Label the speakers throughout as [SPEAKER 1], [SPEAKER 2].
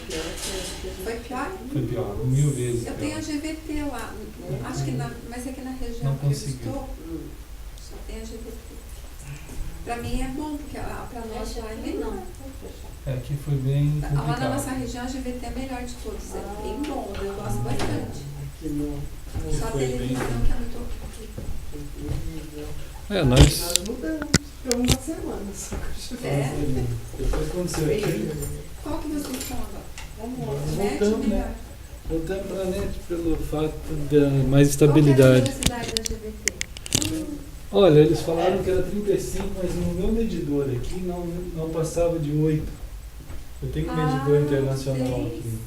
[SPEAKER 1] Foi pior?
[SPEAKER 2] Foi pior, 1000 vezes pior.
[SPEAKER 1] Eu tenho a GVT lá, acho que mas aqui na região
[SPEAKER 2] Não
[SPEAKER 1] que eu
[SPEAKER 2] conseguiu.
[SPEAKER 1] estou, só tem a GVT. Pra mim é bom, porque pra nós lá é melhor.
[SPEAKER 2] Aqui foi bem
[SPEAKER 1] Lá na
[SPEAKER 2] complicado.
[SPEAKER 1] nossa região a GVT é a melhor de todos, é bem bom, eu gosto bastante. Só a
[SPEAKER 2] Foi bem.
[SPEAKER 1] televisão que é muito horrível.
[SPEAKER 2] Nós...
[SPEAKER 3] mudamos. Ficamos uma semana só.
[SPEAKER 1] É?
[SPEAKER 2] Depois aconteceu aqui.
[SPEAKER 1] Qual que vocês estão agora? Net
[SPEAKER 2] Voltamos,
[SPEAKER 1] melhor.
[SPEAKER 2] né? Voltamos para a net pelo fato de mais
[SPEAKER 1] Qual que é a
[SPEAKER 2] estabilidade.
[SPEAKER 1] velocidade da GVT?
[SPEAKER 2] Olha, eles falaram que era 35, mas no meu medidor aqui não passava de 8. Eu tenho um medidor internacional
[SPEAKER 1] sei.
[SPEAKER 2] aqui.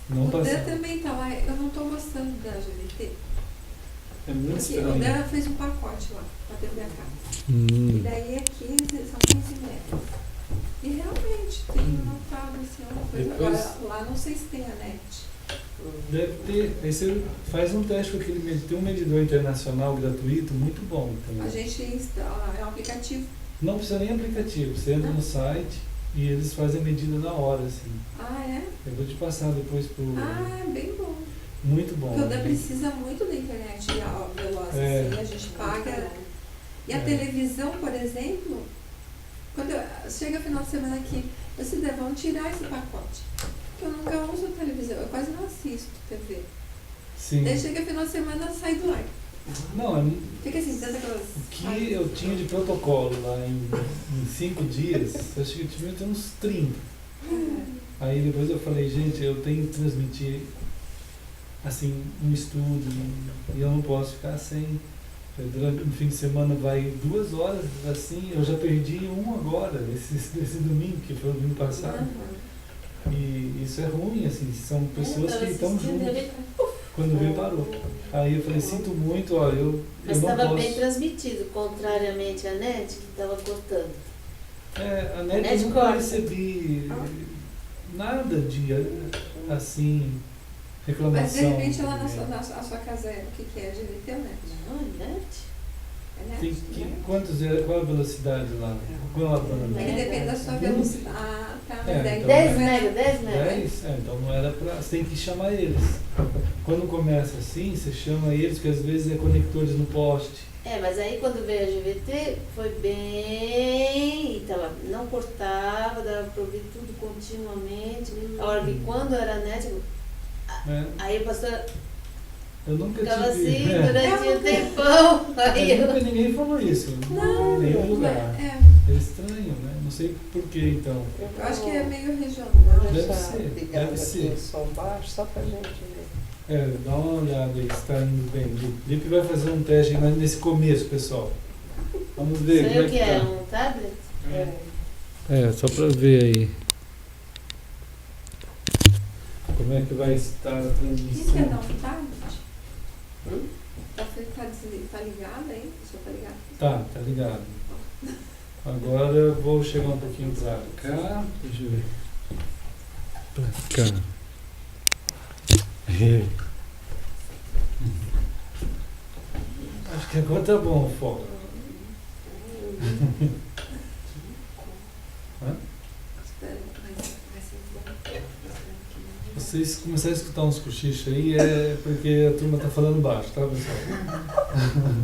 [SPEAKER 2] Não
[SPEAKER 1] O Dan
[SPEAKER 2] passava.
[SPEAKER 1] também tá lá, eu não estou gostando da GVT.
[SPEAKER 2] É muito
[SPEAKER 1] Porque o
[SPEAKER 2] estranho.
[SPEAKER 1] Dan fez um pacote lá, pra TV a cabo. E daí é 15, são 15 metros. E realmente tem notado assim, uma coisa.
[SPEAKER 2] Depois-
[SPEAKER 1] Agora lá não sei se tem a net.
[SPEAKER 2] Deve ter. Aí você faz um teste com aquele medidor. Tem um medidor internacional gratuito, muito bom
[SPEAKER 1] A
[SPEAKER 2] também.
[SPEAKER 1] gente instala, é um aplicativo.
[SPEAKER 2] Não precisa nem aplicativo. Você entra no site e eles fazem a medida na hora, assim.
[SPEAKER 1] Ah, é?
[SPEAKER 2] Eu vou te passar depois pro.
[SPEAKER 1] Ah, é bem bom.
[SPEAKER 2] Muito bom.
[SPEAKER 1] Porque o Dan precisa muito da internet veloz,
[SPEAKER 2] É.
[SPEAKER 1] assim, a gente paga. E a
[SPEAKER 2] É.
[SPEAKER 1] televisão, por exemplo, chega final de semana aqui, eu disse, Dan, vamos tirar esse pacote. Porque eu nunca uso televisão, eu quase não assisto TV.
[SPEAKER 2] Sim.
[SPEAKER 1] Daí chega final de semana, sai do ar.
[SPEAKER 2] Não,
[SPEAKER 1] Fica assim, tanta aquelas.
[SPEAKER 2] o que eu tinha de protocolo lá em 5 dias, eu acho que eu tinha uns 30. Aí depois eu falei, gente, eu tenho que transmitir assim um estudo e eu não posso ficar sem. Durante o fim de semana vai 2 horas, assim, eu já perdi um agora, esse domingo, que foi o domingo passado. E isso é ruim, assim, são pessoas que estão juntas. Quando veio, parou. Aí eu falei, sinto muito, ó, eu
[SPEAKER 4] Mas
[SPEAKER 2] não
[SPEAKER 4] estava
[SPEAKER 2] posso.
[SPEAKER 4] bem transmitido, contrariamente à NET, que estava cortando.
[SPEAKER 2] A net
[SPEAKER 4] Net
[SPEAKER 2] eu nunca
[SPEAKER 4] corta.
[SPEAKER 2] recebi nada de, assim,
[SPEAKER 1] Mas
[SPEAKER 2] reclamação.
[SPEAKER 1] de repente lá na sua casa é o que é? GVT ou net?
[SPEAKER 4] Não, NET?
[SPEAKER 1] É net?
[SPEAKER 2] Tem qual a velocidade lá? Qual a
[SPEAKER 1] É que
[SPEAKER 2] banda?
[SPEAKER 1] depende da sua velocidade. Ah, tá. Mas
[SPEAKER 2] É,
[SPEAKER 1] daí
[SPEAKER 2] então-
[SPEAKER 4] 10
[SPEAKER 1] não é-
[SPEAKER 4] mega, 10 mega.
[SPEAKER 2] 10? Então não era pra. Você tem que chamar eles. Quando começa assim, você chama eles, que às vezes é conectores no poste.
[SPEAKER 4] Mas aí quando veio a GVT, foi bem. E tava, não cortava, dava para ouvir tudo continuamente. A hora que quando era NET,
[SPEAKER 2] Né?
[SPEAKER 4] aí o pastor
[SPEAKER 2] Eu nunca
[SPEAKER 4] ficava
[SPEAKER 2] tive.
[SPEAKER 4] assim
[SPEAKER 2] é.
[SPEAKER 4] durante um tempão. Aí eu.
[SPEAKER 2] Nunca ninguém falou isso.
[SPEAKER 1] Não,
[SPEAKER 2] em nenhum lugar.
[SPEAKER 1] É,
[SPEAKER 2] É estranho, né? Não sei por que então.
[SPEAKER 1] eu acho que é meio regional.
[SPEAKER 2] Deve ser, deve ser.
[SPEAKER 3] O som baixo, só pra gente ver.
[SPEAKER 2] Dá uma olhada aí se está indo bem. Lipe vai fazer um teste aí nesse começo, pessoal. Vamos ver
[SPEAKER 4] Sei
[SPEAKER 2] como
[SPEAKER 4] o que
[SPEAKER 2] é
[SPEAKER 4] é,
[SPEAKER 2] que
[SPEAKER 4] um tablet?
[SPEAKER 2] só para ver aí. Como é que vai estar a
[SPEAKER 1] Quem quer
[SPEAKER 2] transmissão?
[SPEAKER 1] dar um tablet? Tá ligado aí? O senhor tá ligado?
[SPEAKER 2] Tá ligado. Agora eu vou chegar um pouquinho pra cá. Deixa eu ver. Pra cá. Acho que agora tá bom o foco.
[SPEAKER 1] Espera, vai ser bom.
[SPEAKER 2] Vocês começarem a escutar uns cochichos aí é porque a turma tá falando baixo, tá, pessoal?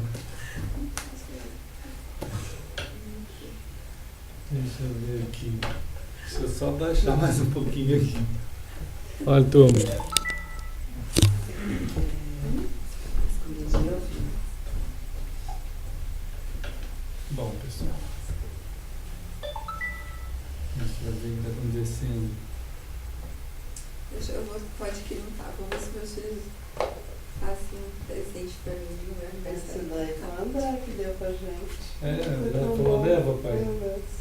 [SPEAKER 2] Deixa eu ver aqui. Deixa eu só baixar mais um pouquinho aqui. Olha, turma. Bom, pessoal. Deixa eu ver o que está acontecendo.
[SPEAKER 1] Pode que não tá. Vamos ver se meus filhos fazem um presente pra mim no meu
[SPEAKER 3] Esse
[SPEAKER 1] aniversário.
[SPEAKER 3] daí foi o André que deu pra gente.
[SPEAKER 2] Falou, leva, pai.
[SPEAKER 3] Meu Deus.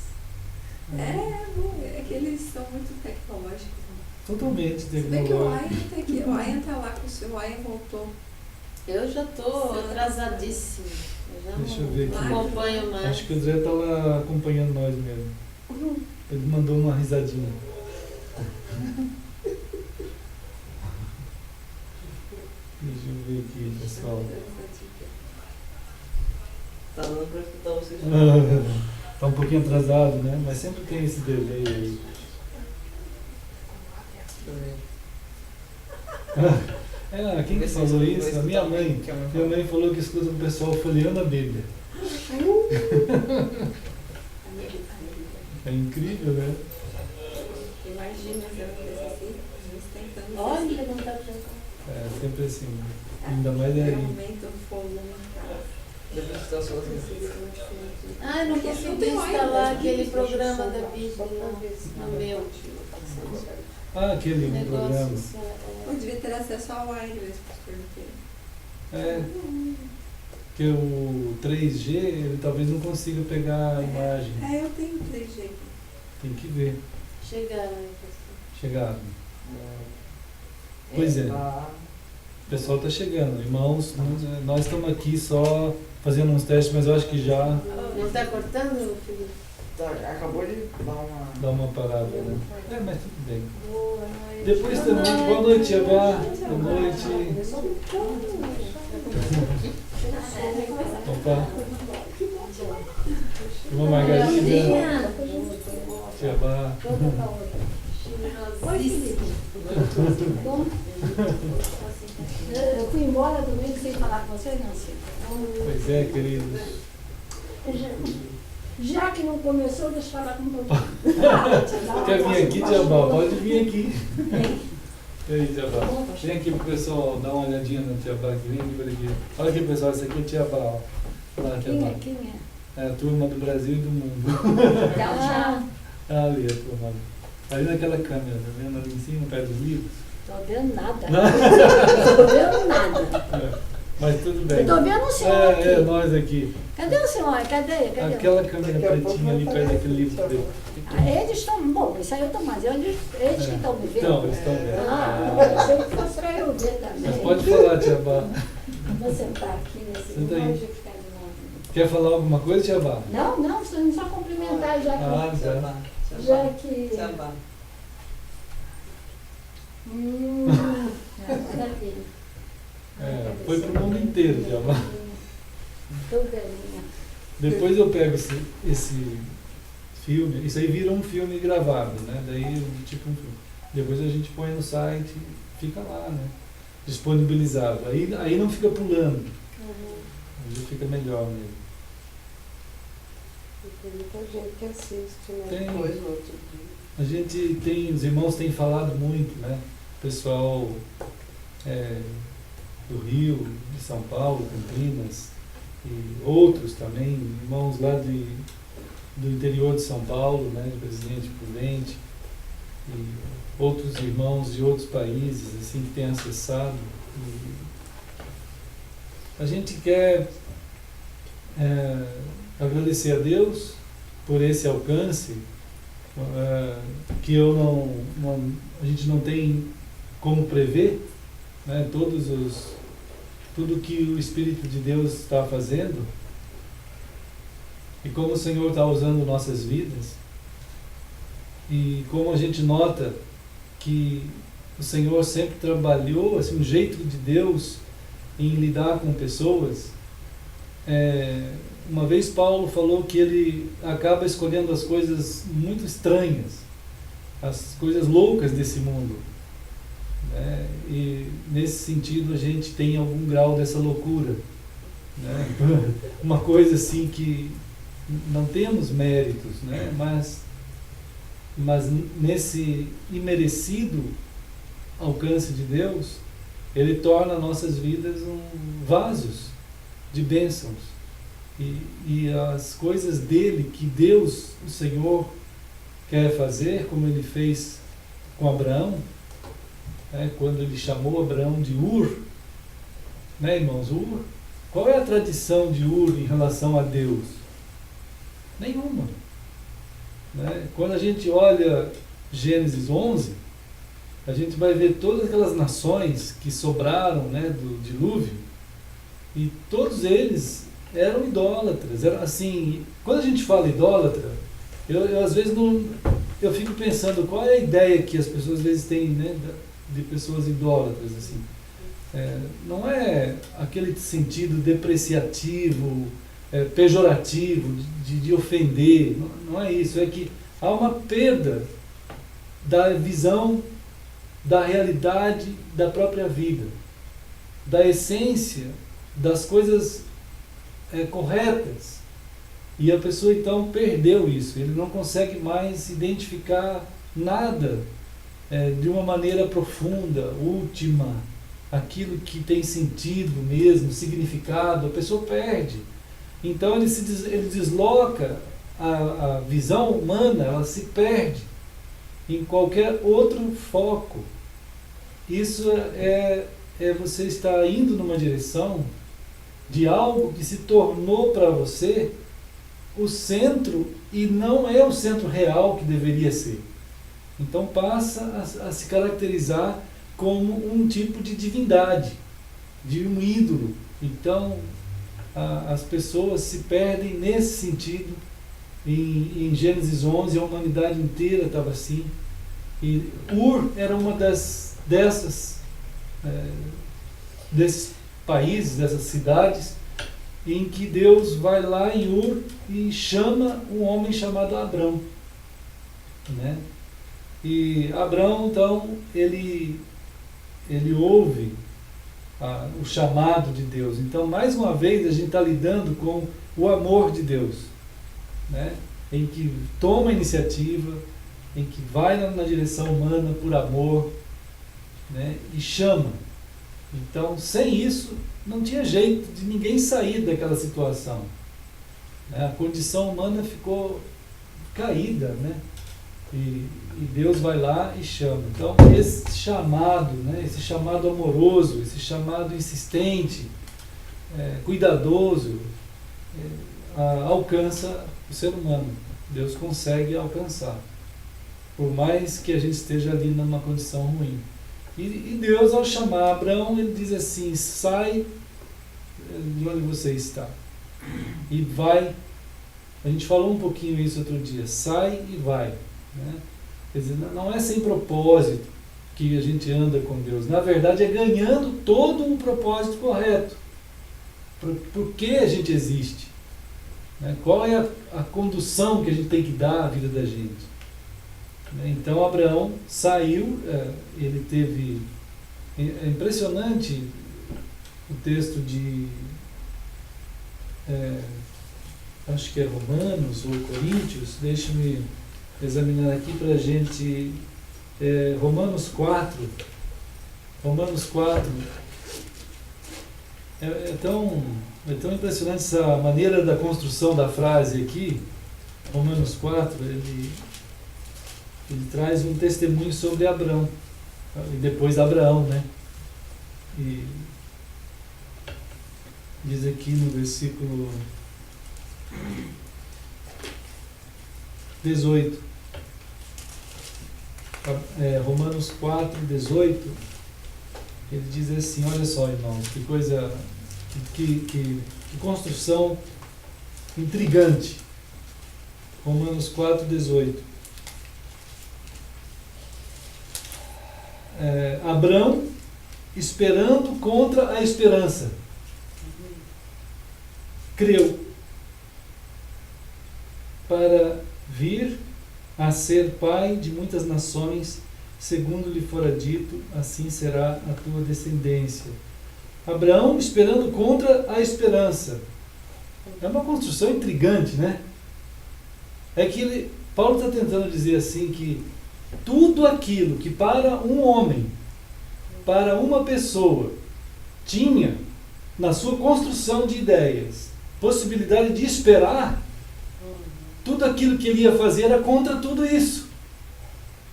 [SPEAKER 1] É que eles são muito tecnológicos. Né?
[SPEAKER 2] Totalmente
[SPEAKER 1] Se bem que o
[SPEAKER 2] tecnológico.
[SPEAKER 1] Ryan tá aqui, o Ryan tá lá com o seu, o Ryan voltou.
[SPEAKER 4] Eu já tô atrasadíssima. Eu já
[SPEAKER 2] Deixa eu ver
[SPEAKER 4] não
[SPEAKER 2] aqui.
[SPEAKER 4] acompanho mais.
[SPEAKER 2] Acho que o Zé tá lá acompanhando nós mesmo. Ele mandou uma risadinha. Deixa eu ver aqui, pessoal.
[SPEAKER 3] Tá dando pra escutar vocês.
[SPEAKER 2] Tá um pouquinho atrasado, né? Mas sempre tem esse delay aí. Quem que falou isso? A minha mãe. Minha mãe falou que escuta o pessoal folheando a Bíblia. É incrível, né?
[SPEAKER 1] Imagina se eu fizesse assim, a gente tentando.
[SPEAKER 4] Olha, não tá pra cá.
[SPEAKER 2] É sempre assim. Ainda mais aí.
[SPEAKER 1] Aumenta o volume.
[SPEAKER 3] Depois que tá sozinho.
[SPEAKER 4] Ah, eu não
[SPEAKER 1] Porque
[SPEAKER 4] consegui
[SPEAKER 1] não tem
[SPEAKER 4] instalar
[SPEAKER 1] mais,
[SPEAKER 4] aquele
[SPEAKER 1] né?
[SPEAKER 4] programa da Bíblia no meu.
[SPEAKER 2] Aquele programa.
[SPEAKER 4] Negócio.
[SPEAKER 1] Eu devia ter acesso ao wireless, porque.
[SPEAKER 2] É. Que o 3G, ele talvez não consiga pegar a imagem.
[SPEAKER 1] Eu tenho 3G aqui.
[SPEAKER 2] Tem que ver.
[SPEAKER 4] Chegaram aí, pessoal.
[SPEAKER 2] Chegaram. Pois é. O pessoal está chegando. Irmãos, nós estamos aqui só fazendo uns testes, mas eu acho que já
[SPEAKER 4] Não está cortando, Felipe?
[SPEAKER 3] Tá, acabou de dar uma.
[SPEAKER 2] dá uma parada, né? Mas tudo bem.
[SPEAKER 4] Boa noite.
[SPEAKER 2] Depois também, boa noite, Abá. Boa noite. Opa. Irmã Margarida. Tia Abá.
[SPEAKER 5] Oi, Felipe. Bom, eu fui embora domingo sem falar com você, não sei.
[SPEAKER 2] Pois é, queridos.
[SPEAKER 5] Já que não começou, deixa eu falar com você.
[SPEAKER 2] Quer vir aqui, Tia Abá? Pode vir aqui. E aí, Tia Abá? Vem aqui pro pessoal dar uma olhadinha no Tia Abá aqui. Vem aqui por aqui. Olha aqui, pessoal, essa aqui é Tia Abá. Ó. Olha lá, Tia
[SPEAKER 5] Quem
[SPEAKER 2] Abá.
[SPEAKER 5] é? Quem é?
[SPEAKER 2] É a turma do Brasil e do mundo.
[SPEAKER 5] Tchau, tchau.
[SPEAKER 2] Ali a turma. Ali naquela câmera, tá vendo? Ali em cima, perto dos livros.
[SPEAKER 5] Tô vendo nada. Tô vendo nada.
[SPEAKER 2] É, mas tudo bem.
[SPEAKER 5] Eu tô vendo o senhor aqui.
[SPEAKER 2] Nós aqui.
[SPEAKER 5] Cadê o senhor? Cadê?
[SPEAKER 2] Aquela câmera
[SPEAKER 3] Daqui a pouco
[SPEAKER 2] pretinha ali
[SPEAKER 3] vai
[SPEAKER 2] perto
[SPEAKER 3] fazer
[SPEAKER 2] daquele livro
[SPEAKER 3] isso,
[SPEAKER 2] preto.
[SPEAKER 5] Eles estão. Bom, isso aí eu tô mais. Eles que estão me vendo.
[SPEAKER 2] Então, eles estão vendo.
[SPEAKER 5] Eu sei que fosse pra eu ver também.
[SPEAKER 2] Mas pode falar, Tia Bá.
[SPEAKER 5] Vou sentar aqui nesse
[SPEAKER 2] Senta aí.
[SPEAKER 5] longe e ficar de longe.
[SPEAKER 2] Quer falar alguma coisa, Tia Bá?
[SPEAKER 5] Não, só cumprimentar já que.
[SPEAKER 2] Tá.
[SPEAKER 5] Já que.
[SPEAKER 3] Sabá.
[SPEAKER 5] Maravilha.
[SPEAKER 2] Foi pro mundo inteiro, Tia Bá.
[SPEAKER 5] Tô velhinha.
[SPEAKER 2] Depois eu pego esse filme, isso aí vira um filme gravado, né? Daí, tipo um filme. Depois a gente põe no site, fica lá, né? Disponibilizado. Aí não fica pulando. Aí fica melhor mesmo.
[SPEAKER 3] Tem muita gente que assiste, né?
[SPEAKER 2] Tem.
[SPEAKER 3] Depois no outro dia.
[SPEAKER 2] A gente tem, os irmãos têm falado muito, né? O pessoal do Rio, de São Paulo, Campinas, e outros também, irmãos lá do interior de São Paulo, né? De Presidente Prudente, e outros irmãos de outros países, assim, que têm acessado. E a gente quer agradecer a Deus por esse alcance, que a gente não tem como prever, né, tudo que o Espírito de Deus está fazendo e como o Senhor está usando nossas vidas e como a gente nota que o Senhor sempre trabalhou, assim, um jeito de Deus em lidar com pessoas. Uma vez Paulo falou que ele acaba escolhendo as coisas muito estranhas, as coisas loucas desse mundo, né? E nesse sentido a gente tem algum grau dessa loucura, né? Uma coisa assim que não temos méritos, né? Mas nesse imerecido alcance de Deus, Ele torna nossas vidas vasos de bênçãos. E as coisas dele, que Deus, o Senhor, quer fazer, como Ele fez com Abraão, né, quando Ele chamou Abraão de Ur, né, irmãos? Ur, qual é a tradição de Ur em relação a Deus? Nenhuma. Né? Quando a gente olha Gênesis 11, a gente vai ver todas aquelas nações que sobraram, né, do dilúvio, e todos eles eram idólatras. Era assim, quando a gente fala idólatra, eu às vezes eu fico pensando qual é a ideia que as pessoas às vezes têm, né, de pessoas idólatras, assim. Não é aquele sentido depreciativo, pejorativo, de ofender, não é isso, é que há uma perda da visão da realidade da própria vida, da essência das coisas corretas. E a pessoa então perdeu isso, ele não consegue mais identificar nada de uma maneira profunda, última, aquilo que tem sentido mesmo, significado, a pessoa perde. Então ele desloca a visão humana, ela se perde em qualquer outro foco. Isso você estar indo numa direção de algo que se tornou para você o centro e não é o centro real que deveria ser. Então passa a se caracterizar como um tipo de divindade, de um ídolo. Então as pessoas se perdem nesse sentido. Em Gênesis 11 a humanidade inteira estava assim. E Ur era uma desses países, dessas cidades, em que Deus vai lá em Ur e chama um homem chamado Abrão, né? E Abrão, então, ele ouve o chamado de Deus. Então, mais uma vez, a gente está lidando com o amor de Deus, né? Em que toma a iniciativa, em que vai na direção humana por amor, né? E chama. Então, sem isso, não tinha jeito de ninguém sair daquela situação, né? A condição humana ficou caída, né? E Deus vai lá e chama. Então, esse chamado, né? Esse chamado amoroso, esse chamado insistente, cuidadoso, alcança o ser humano. Deus consegue alcançar, por mais que a gente esteja ali numa condição ruim. E Deus, ao chamar Abraão, ele diz assim: sai de onde você está e vai. A gente falou um pouquinho isso outro dia: sai e vai, né? Quer dizer, não é sem propósito que a gente anda com Deus. Na verdade, é ganhando todo um propósito correto. Por que a gente existe? Né? Qual é a condução que a gente tem que dar à vida da gente? Então Abraão saiu, ele teve... É impressionante o texto de... acho que é Romanos ou Coríntios, deixa-me examinar aqui para a gente... Romanos 4. Romanos 4. É tão impressionante essa maneira da construção da frase aqui. Romanos 4, ele traz um testemunho sobre Abrão, e depois Abraão, né? E diz aqui no versículo 18, Romanos 4, 18, ele diz assim: olha só, irmãos, que coisa, que construção intrigante. Romanos 4, 18. Abrão esperando contra a esperança, creu para vir a ser pai de muitas nações, segundo lhe fora dito, assim será a tua descendência. Abraão esperando contra a esperança. É uma construção intrigante, né? Paulo está tentando dizer assim que tudo aquilo que para um homem, para uma pessoa, tinha na sua construção de ideias possibilidade de esperar, tudo aquilo que ele ia fazer era contra tudo isso.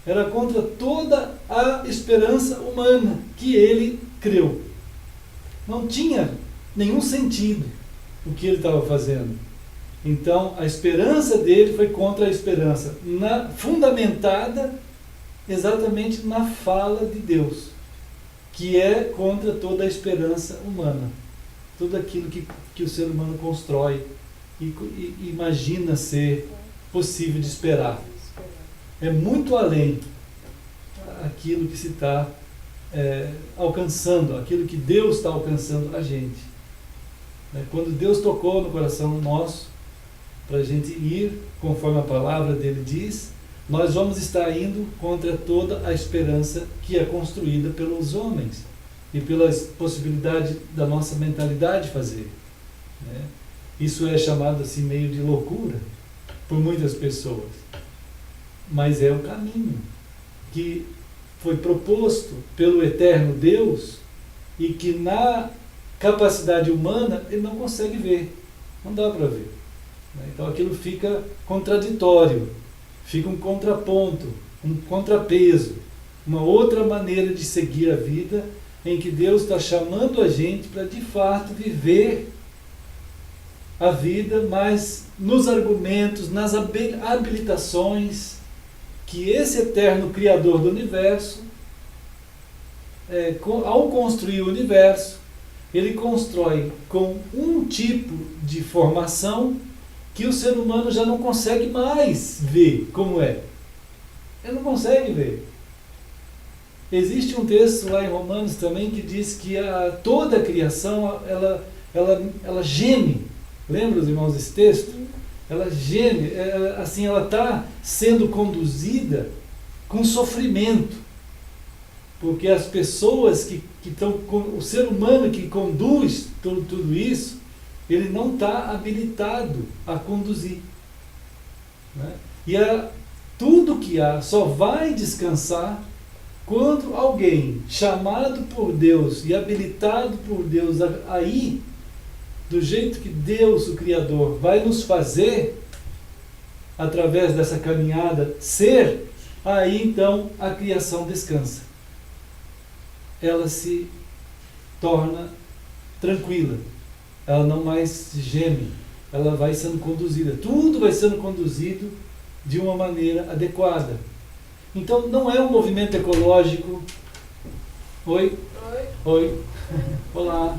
[SPEAKER 2] Era contra toda a esperança humana que ele creu. Não tinha nenhum sentido o que ele estava fazendo. Então, a esperança dele foi contra a esperança, fundamentada exatamente na fala de Deus, que é contra toda a esperança humana. Tudo aquilo que o ser humano constrói e imagina ser possível de esperar. É muito além aquilo que se está alcançando, aquilo que Deus está alcançando a gente. Quando Deus tocou no coração nosso, para a gente ir, conforme a palavra dele diz, nós vamos estar indo contra toda a esperança que é construída pelos homens e pelas possibilidades da nossa mentalidade fazer, né? Isso é chamado assim meio de loucura por muitas pessoas, mas é o caminho que foi proposto pelo eterno Deus e que na capacidade humana ele não consegue ver, não dá para ver, né? Então aquilo fica contraditório, fica um contraponto, um contrapeso, uma outra maneira de seguir a vida, em que Deus está chamando a gente para de fato viver a vida, mas nos argumentos, nas habilitações que esse eterno Criador do universo, ao construir o universo, ele constrói com um tipo de formação que o ser humano já não consegue mais ver como é. Ele não consegue ver. Existe um texto lá em Romanos também que diz que toda a criação ela geme. Lembra, os irmãos, desse texto? Ela geme, assim, ela está sendo conduzida com sofrimento. Porque as pessoas que estão, o ser humano que conduz tudo isso, ele não está habilitado a conduzir, né? E tudo que há só vai descansar quando alguém chamado por Deus e habilitado por Deus aí, do jeito que Deus, o Criador, vai nos fazer, através dessa caminhada, ser, aí então a criação descansa. Ela se torna tranquila, ela não mais geme, ela vai sendo conduzida, tudo vai sendo conduzido de uma maneira adequada. Então não é um movimento ecológico. Oi? Oi. Olá.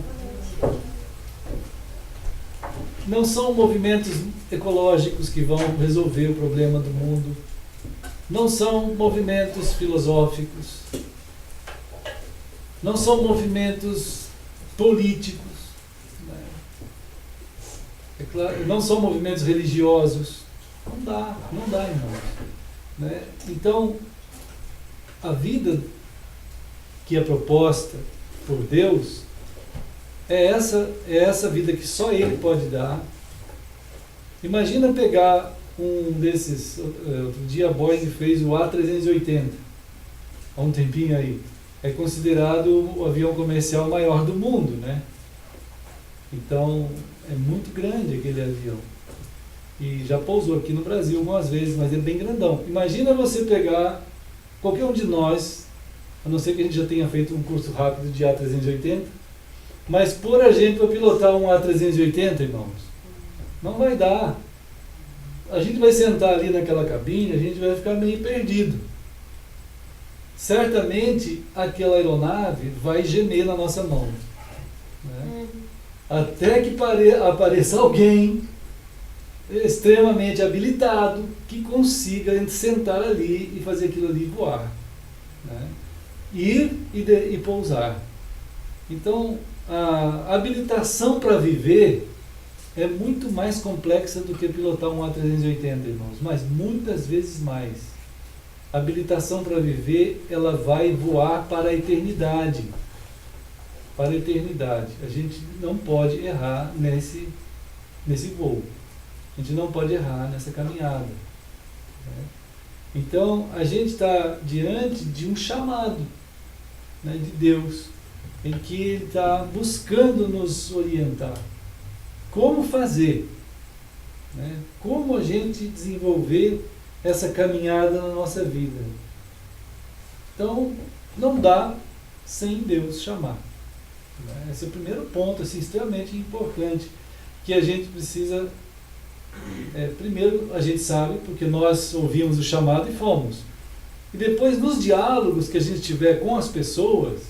[SPEAKER 2] Não são movimentos ecológicos que vão resolver o problema do mundo. Não são movimentos filosóficos. Não são movimentos políticos. É claro, não são movimentos religiosos. Não dá, irmãos, né? Então, a vida que é proposta por Deus é essa vida que só Ele pode dar. Imagina pegar um desses, outro dia a Boeing fez o A380, há um tempinho aí. É considerado o avião comercial maior do mundo, né? Então, é muito grande aquele avião. E já pousou aqui no Brasil algumas vezes, mas ele é bem grandão. Imagina você pegar qualquer um de nós, a não ser que a gente já tenha feito um curso rápido de A380, mas pôr a gente para pilotar um A380, irmãos, não vai dar. A gente vai sentar ali naquela cabine, a gente vai ficar meio perdido. Certamente aquela aeronave vai gemer na nossa mão, né? Até que apareça alguém extremamente habilitado que consiga sentar ali e fazer aquilo ali voar, né? Ir e pousar. Então, a habilitação para viver é muito mais complexa do que pilotar um A380, irmãos, mas muitas vezes mais. A habilitação para viver, ela vai voar para a eternidade. Para a eternidade. A gente não pode errar nesse voo. A gente não pode errar nessa caminhada, né? Então, a gente está diante de um chamado, né, de Deus, em que Ele está buscando nos orientar. Como fazer, né? Como a gente desenvolver essa caminhada na nossa vida. Então, não dá sem Deus chamar, né? Esse é o primeiro ponto, assim, extremamente importante, que a gente precisa... primeiro, a gente sabe, porque nós ouvimos o chamado e fomos. E depois, nos diálogos que a gente tiver com as pessoas,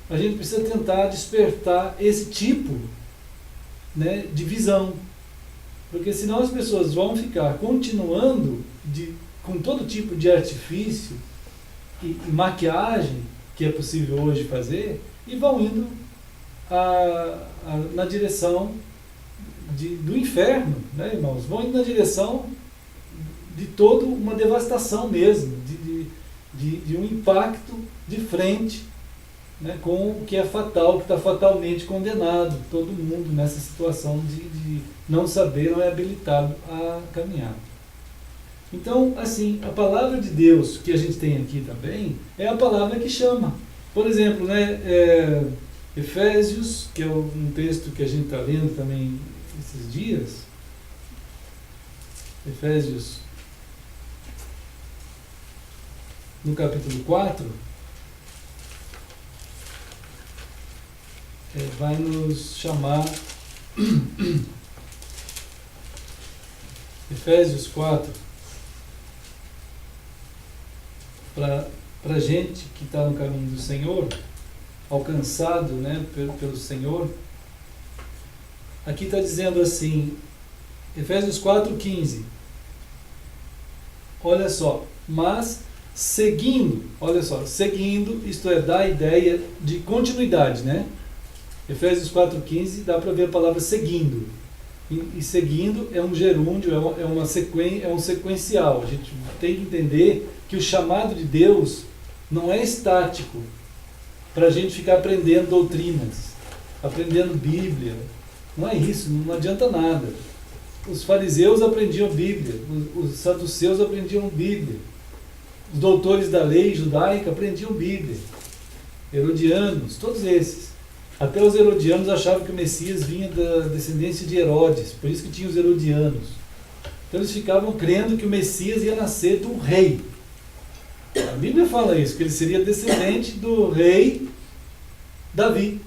[SPEAKER 2] a gente precisa tentar despertar esse tipo, né, de visão. Porque senão as pessoas vão ficar continuando com todo tipo de artifício e maquiagem que é possível hoje fazer, e vão indo na direção do inferno, né, irmãos? Vão indo na direção de toda uma devastação mesmo, de um impacto de frente, né, com o que é fatal, que está fatalmente condenado, todo mundo nessa situação de não saber, não é habilitado a caminhar. Então, assim, a palavra de Deus que a gente tem aqui também é a palavra que chama. Por exemplo, né, Efésios, que é um texto que a gente está lendo também esses dias, Efésios, no capítulo 4, vai nos chamar, Efésios 4, para a gente que está no caminho do Senhor, alcançado, né, pelo Senhor. Aqui está dizendo assim, Efésios 4,15, olha só, mas seguindo, olha só, seguindo, isto é, dá a ideia de continuidade, né? Efésios 4,15, dá para ver a palavra seguindo. E seguindo é um gerúndio, é um sequencial. A gente tem que entender que o chamado de Deus não é estático para a gente ficar aprendendo doutrinas, aprendendo Bíblia. Não é isso, não adianta nada. Os fariseus aprendiam Bíblia, os saduceus aprendiam Bíblia, os doutores da lei judaica aprendiam Bíblia, herodianos, todos esses. Até os herodianos achavam que o Messias vinha da descendência de Herodes, por isso que tinha os herodianos. Então eles ficavam crendo que o Messias ia nascer de um rei. A Bíblia fala isso, que ele seria descendente do rei Davi,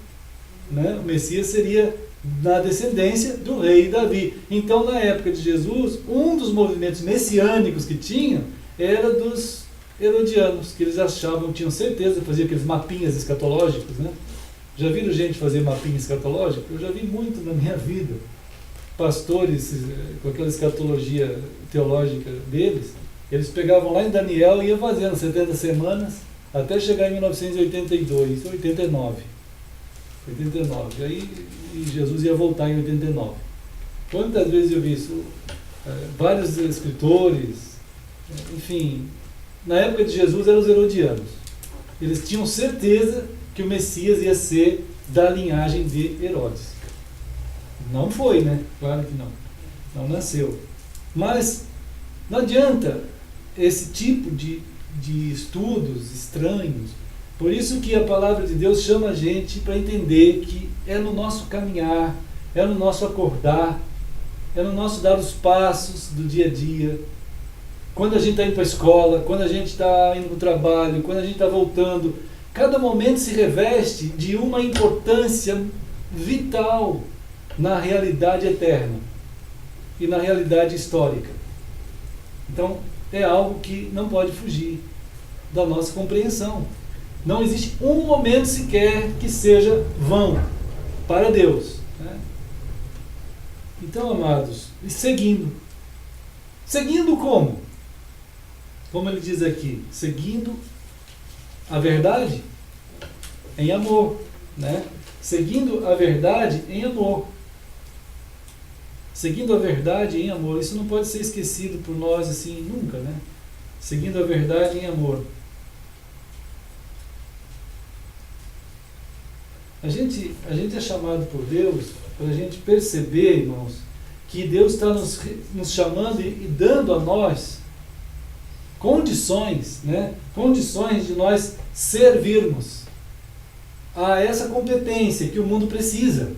[SPEAKER 2] né? O Messias seria na descendência do rei Davi. Então, na época de Jesus, um dos movimentos messiânicos que tinha era dos herodianos, que eles achavam, tinham certeza, faziam aqueles mapinhas escatológicos, né? Já viram gente fazer mapinha escatológica? Eu já vi muito na minha vida. Pastores com aquela escatologia teológica deles, eles pegavam lá em Daniel e iam fazendo 70 semanas até chegar em 1982, 89. Aí Jesus ia voltar em 89. Quantas vezes eu vi isso? Vários escritores, enfim, na época de Jesus eram os herodianos. Eles tinham certeza que o Messias ia ser da linhagem de Herodes. Não foi, né? Claro que não. Não nasceu. Mas não adianta esse tipo de estudos estranhos. Por isso que a palavra de Deus chama a gente para entender que é no nosso caminhar, é no nosso acordar, é no nosso dar os passos do dia a dia. Quando a gente está indo para a escola, quando a gente está indo para o trabalho, quando a gente está voltando, cada momento se reveste de uma importância vital na realidade eterna e na realidade histórica. Então, é algo que não pode fugir da nossa compreensão. Não existe um momento sequer que seja vão para Deus, né? Então, amados, e seguindo. Seguindo como? Como ele diz aqui, seguindo a verdade em amor, né? Seguindo a verdade em amor. Seguindo a verdade em amor. Isso não pode ser esquecido por nós assim nunca, né? Seguindo a verdade em amor. A gente é chamado por Deus para a gente perceber, irmãos, que Deus está nos chamando e dando a nós condições, né? Condições de nós servirmos a essa competência que o mundo precisa,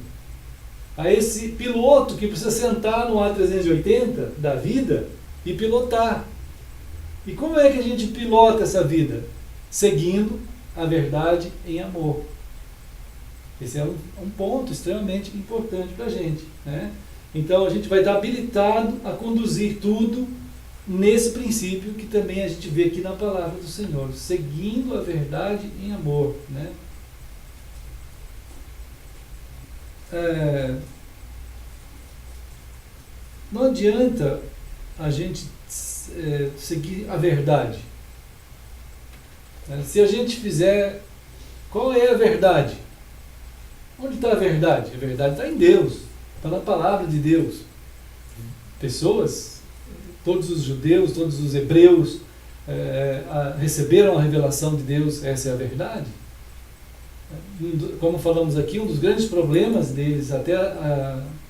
[SPEAKER 2] a esse piloto que precisa sentar no A380 da vida e pilotar. E como é que a gente pilota essa vida? Seguindo a verdade em amor. Esse é um ponto extremamente importante para a gente, né? Então a gente vai estar habilitado a conduzir tudo nesse princípio que também a gente vê aqui na palavra do Senhor, seguindo a verdade em amor, né? Não adianta a gente seguir a verdade. Se a gente fizer... Qual é a verdade? Onde está a verdade? A verdade está em Deus, está na palavra de Deus. Pessoas todos os judeus, todos os hebreus receberam a revelação de Deus, essa é a verdade. Como falamos aqui, um dos grandes problemas deles, até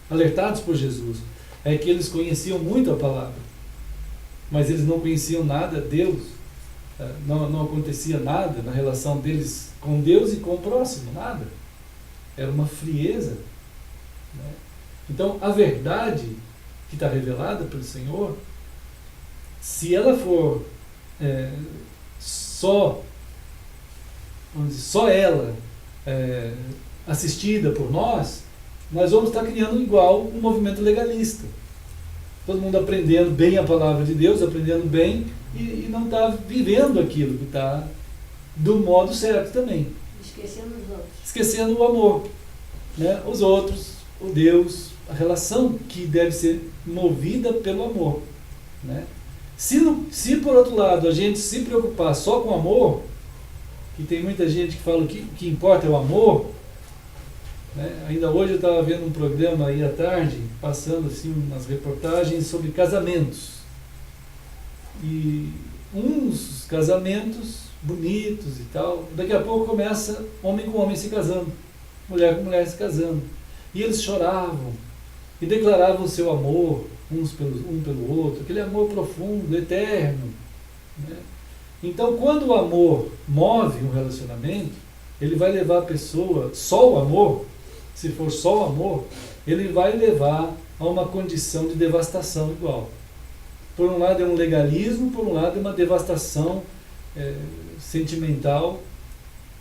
[SPEAKER 2] alertados por Jesus, é que eles conheciam muito a palavra, mas eles não conheciam nada de Deus, não acontecia nada na relação deles com Deus e com o próximo, nada. Era uma frieza, né? Então, a verdade que está revelada pelo Senhor, se ela for só ela assistida por nós vamos estar criando igual um movimento legalista. Todo mundo aprendendo bem a palavra de Deus, aprendendo bem, e não está vivendo aquilo que está do modo certo também.
[SPEAKER 5] Esquecendo os outros.
[SPEAKER 2] Esquecendo o amor, né? Os outros, o Deus, a relação que deve ser movida pelo amor, né? Se por outro lado a gente se preocupar só com o amor, que tem muita gente que fala que o que importa é o amor, né? Ainda hoje eu estava vendo um programa aí à tarde, passando assim umas reportagens sobre casamentos, e uns casamentos bonitos e tal, daqui a pouco começa homem com homem se casando, mulher com mulher se casando, e eles choravam e declaravam o seu amor um pelo outro, aquele amor profundo, eterno, né? Então, quando o amor move um relacionamento, ele vai levar a pessoa, só o amor, se for só o amor, ele vai levar a uma condição de devastação igual. Por um lado é um legalismo, por um lado é uma devastação sentimental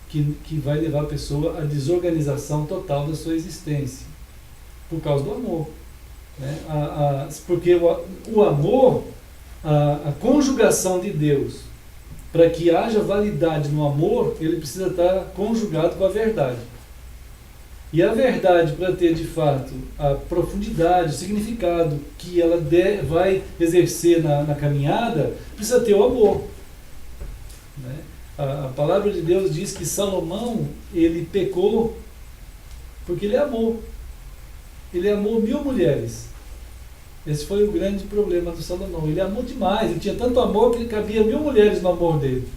[SPEAKER 2] que vai levar a pessoa à desorganização total da sua existência, por causa do amor, né? Porque o amor, a conjugação de Deus, para que haja validade no amor, ele precisa estar conjugado com a verdade. E a verdade, para ter de fato a profundidade, o significado que ela vai exercer na caminhada, precisa ter o amor, né? A palavra de Deus diz que Salomão, ele pecou porque ele amou. Ele amou 1000 mulheres. Esse foi o grande problema do Salomão. Ele amou demais, ele tinha tanto amor que cabia 1000 mulheres no amor dele.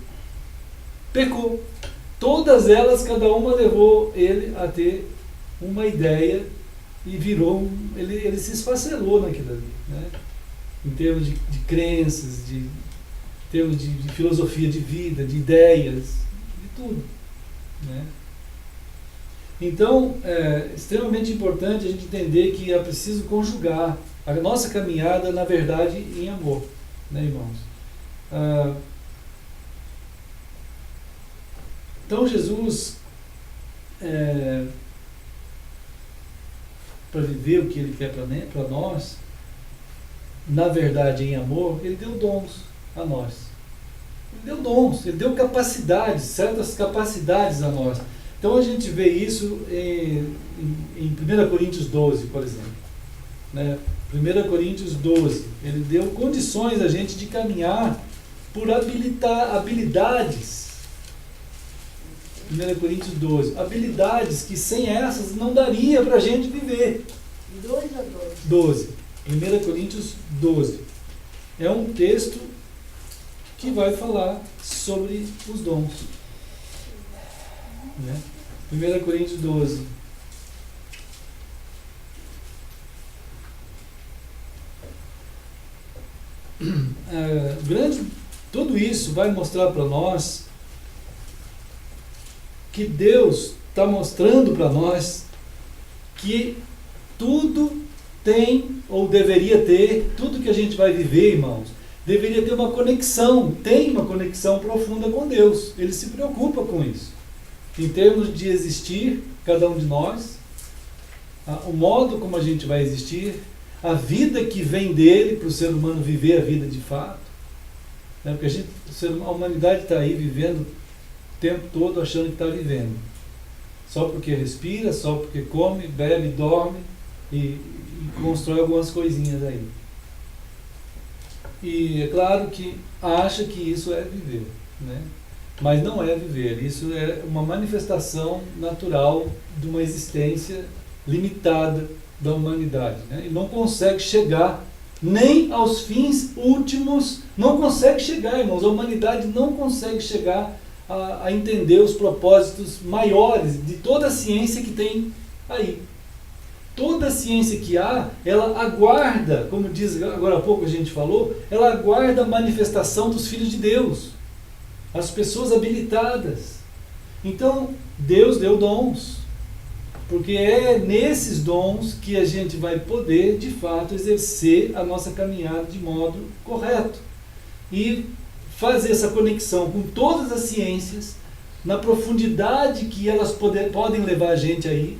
[SPEAKER 2] Pecou. Todas elas, cada uma levou ele a ter uma ideia e virou, ele se esfacelou naquilo ali, né? Em termos de crenças, em termos de filosofia de vida, de ideias, de tudo, né? Então, é extremamente importante a gente entender que é preciso conjugar a nossa caminhada, na verdade, em amor, né, irmãos? Então, Jesus, para viver o que Ele quer para nós, na verdade, em amor, Ele deu dons a nós. Ele deu dons, Ele deu capacidades, certas capacidades a nós. Então, a gente vê isso em 1 Coríntios 12, por exemplo, né? 1 Coríntios 12, ele deu condições a gente de caminhar por habilidades. 1 Coríntios 12, habilidades que sem essas não daria para a gente viver.
[SPEAKER 5] 2 ou
[SPEAKER 2] 12.
[SPEAKER 5] 12?
[SPEAKER 2] 1 Coríntios 12. É um texto que vai falar sobre os dons, né? 1 Coríntios 12. Tudo isso vai mostrar para nós que Deus está mostrando para nós que tudo tem, ou deveria ter, tudo que a gente vai viver, irmãos, deveria ter uma conexão, tem uma conexão profunda com Deus. Ele se preocupa com isso. Em termos de existir, cada um de nós, o modo como a gente vai existir, a vida que vem dele para o ser humano viver a vida de fato, né? Porque a humanidade está aí vivendo o tempo todo achando que está vivendo, só porque respira, só porque come, bebe, dorme e constrói algumas coisinhas aí. E é claro que acha que isso é viver, né? Mas não é viver, isso é uma manifestação natural de uma existência limitada da humanidade, né? E não consegue chegar nem aos fins últimos, não consegue chegar, irmãos. A humanidade não consegue chegar a entender os propósitos maiores de toda a ciência que tem aí. Toda a ciência que há, ela aguarda, como diz agora há pouco a gente falou, ela aguarda a manifestação dos filhos de Deus, as pessoas habilitadas. Então, Deus deu dons, porque é nesses dons que a gente vai poder, de fato, exercer a nossa caminhada de modo correto e fazer essa conexão com todas as ciências, na profundidade que elas podem levar a gente aí.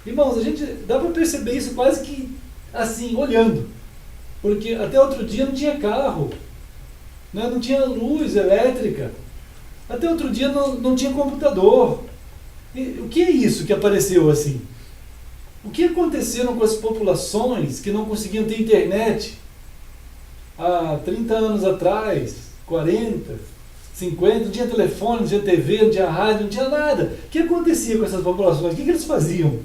[SPEAKER 2] Irmãos, a gente dá para perceber isso quase que assim, olhando, porque até outro dia não tinha carro, né? Não tinha luz elétrica, até outro dia não tinha computador. E o que é isso que apareceu assim? O que aconteceram com as populações que não conseguiam ter internet há 30 anos atrás, 40, 50, não tinha telefone, não tinha TV, não tinha rádio, não tinha nada? O que acontecia com essas populações? O que eles faziam?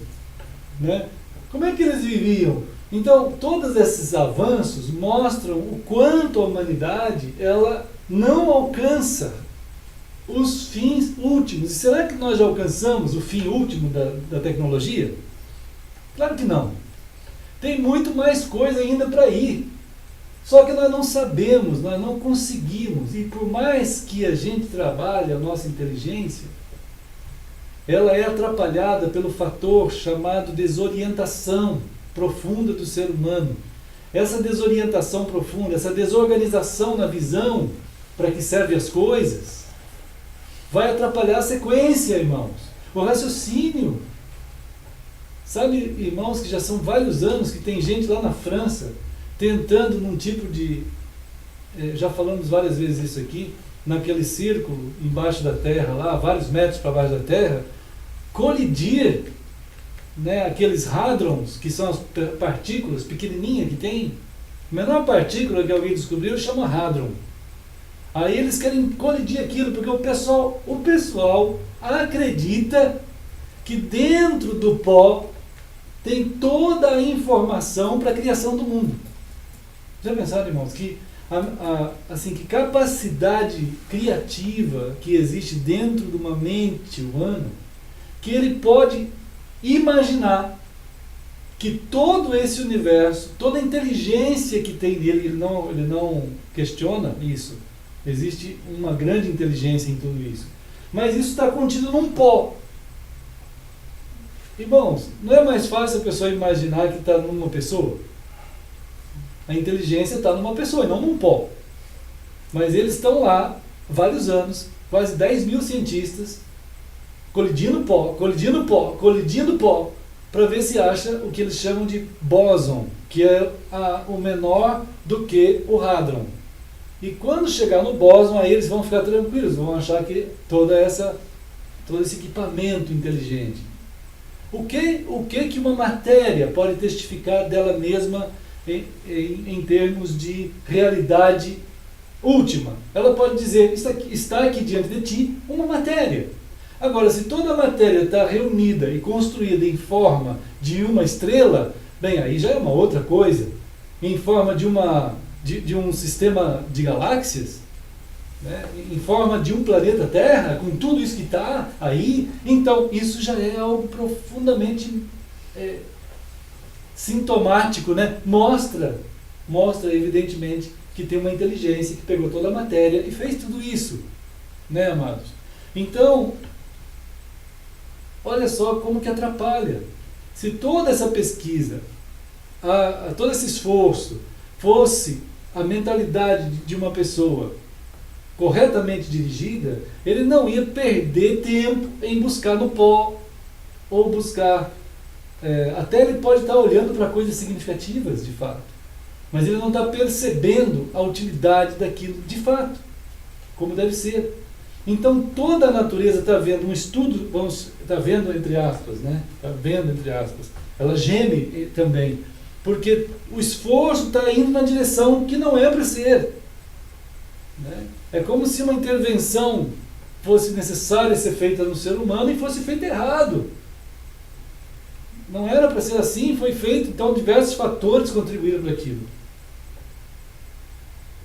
[SPEAKER 2] Né? Como é que eles viviam? Então, todos esses avanços mostram o quanto a humanidade ela não alcança os fins últimos. E será que nós já alcançamos o fim último da tecnologia? Claro que não. Tem muito mais coisa ainda para ir. Só que nós não sabemos, nós não conseguimos. E por mais que a gente trabalhe a nossa inteligência, ela é atrapalhada pelo fator chamado desorientação profunda do ser humano. Essa desorientação profunda, essa desorganização na visão para que servem as coisas, vai atrapalhar a sequência, irmãos, o raciocínio. Sabe, irmãos, que já são vários anos que tem gente lá na França tentando num tipo de... já falamos várias vezes isso aqui, naquele círculo embaixo da terra, lá, vários metros para baixo da terra, colidir, né, aqueles hadrons, que são as partículas pequenininhas que tem. A menor partícula que alguém descobriu chama hadron. Aí eles querem colidir aquilo, porque o pessoal acredita que dentro do pó tem toda a informação para a criação do mundo. Já pensaram, irmãos, que assim, que capacidade criativa que existe dentro de uma mente humana, que ele pode imaginar que todo esse universo, toda a inteligência que tem nele, ele não questiona isso. Existe uma grande inteligência em tudo isso. Mas isso está contido num pó. Irmãos, não é mais fácil a pessoa imaginar que está numa pessoa? A inteligência está numa pessoa e não num pó. Mas eles estão lá, vários anos, quase 10 mil cientistas, colidindo pó, para ver se acha o que eles chamam de bóson, que é o menor do que o hadron. E quando chegar no bóson, aí eles vão ficar tranquilos, vão achar que todo esse equipamento inteligente. O que uma matéria pode testificar dela mesma em termos de realidade última? Ela pode dizer, está aqui diante de ti uma matéria. Agora, se toda a matéria está reunida e construída em forma de uma estrela, bem, aí já é uma outra coisa. Em forma de um sistema de galáxias, né, em forma de um planeta Terra, com tudo isso que está aí, então isso já é algo profundamente sintomático, né? Mostra evidentemente que tem uma inteligência que pegou toda a matéria e fez tudo isso, né, amados? Então, olha só como que atrapalha. Se toda essa pesquisa, todo esse esforço fosse a mentalidade de uma pessoa corretamente dirigida, ele não ia perder tempo em buscar no pó, ou buscar... até ele pode estar olhando para coisas significativas, de fato, mas ele não está percebendo a utilidade daquilo de fato, como deve ser. Então toda a natureza está vendo um estudo, está vendo entre aspas, né? Está vendo entre aspas. Ela geme também, porque o esforço está indo na direção que não é para ser, né? É como se uma intervenção fosse necessária ser feita no ser humano e fosse feita errado. não era para ser assim, foi feito, então diversos fatores contribuíram para aquilo.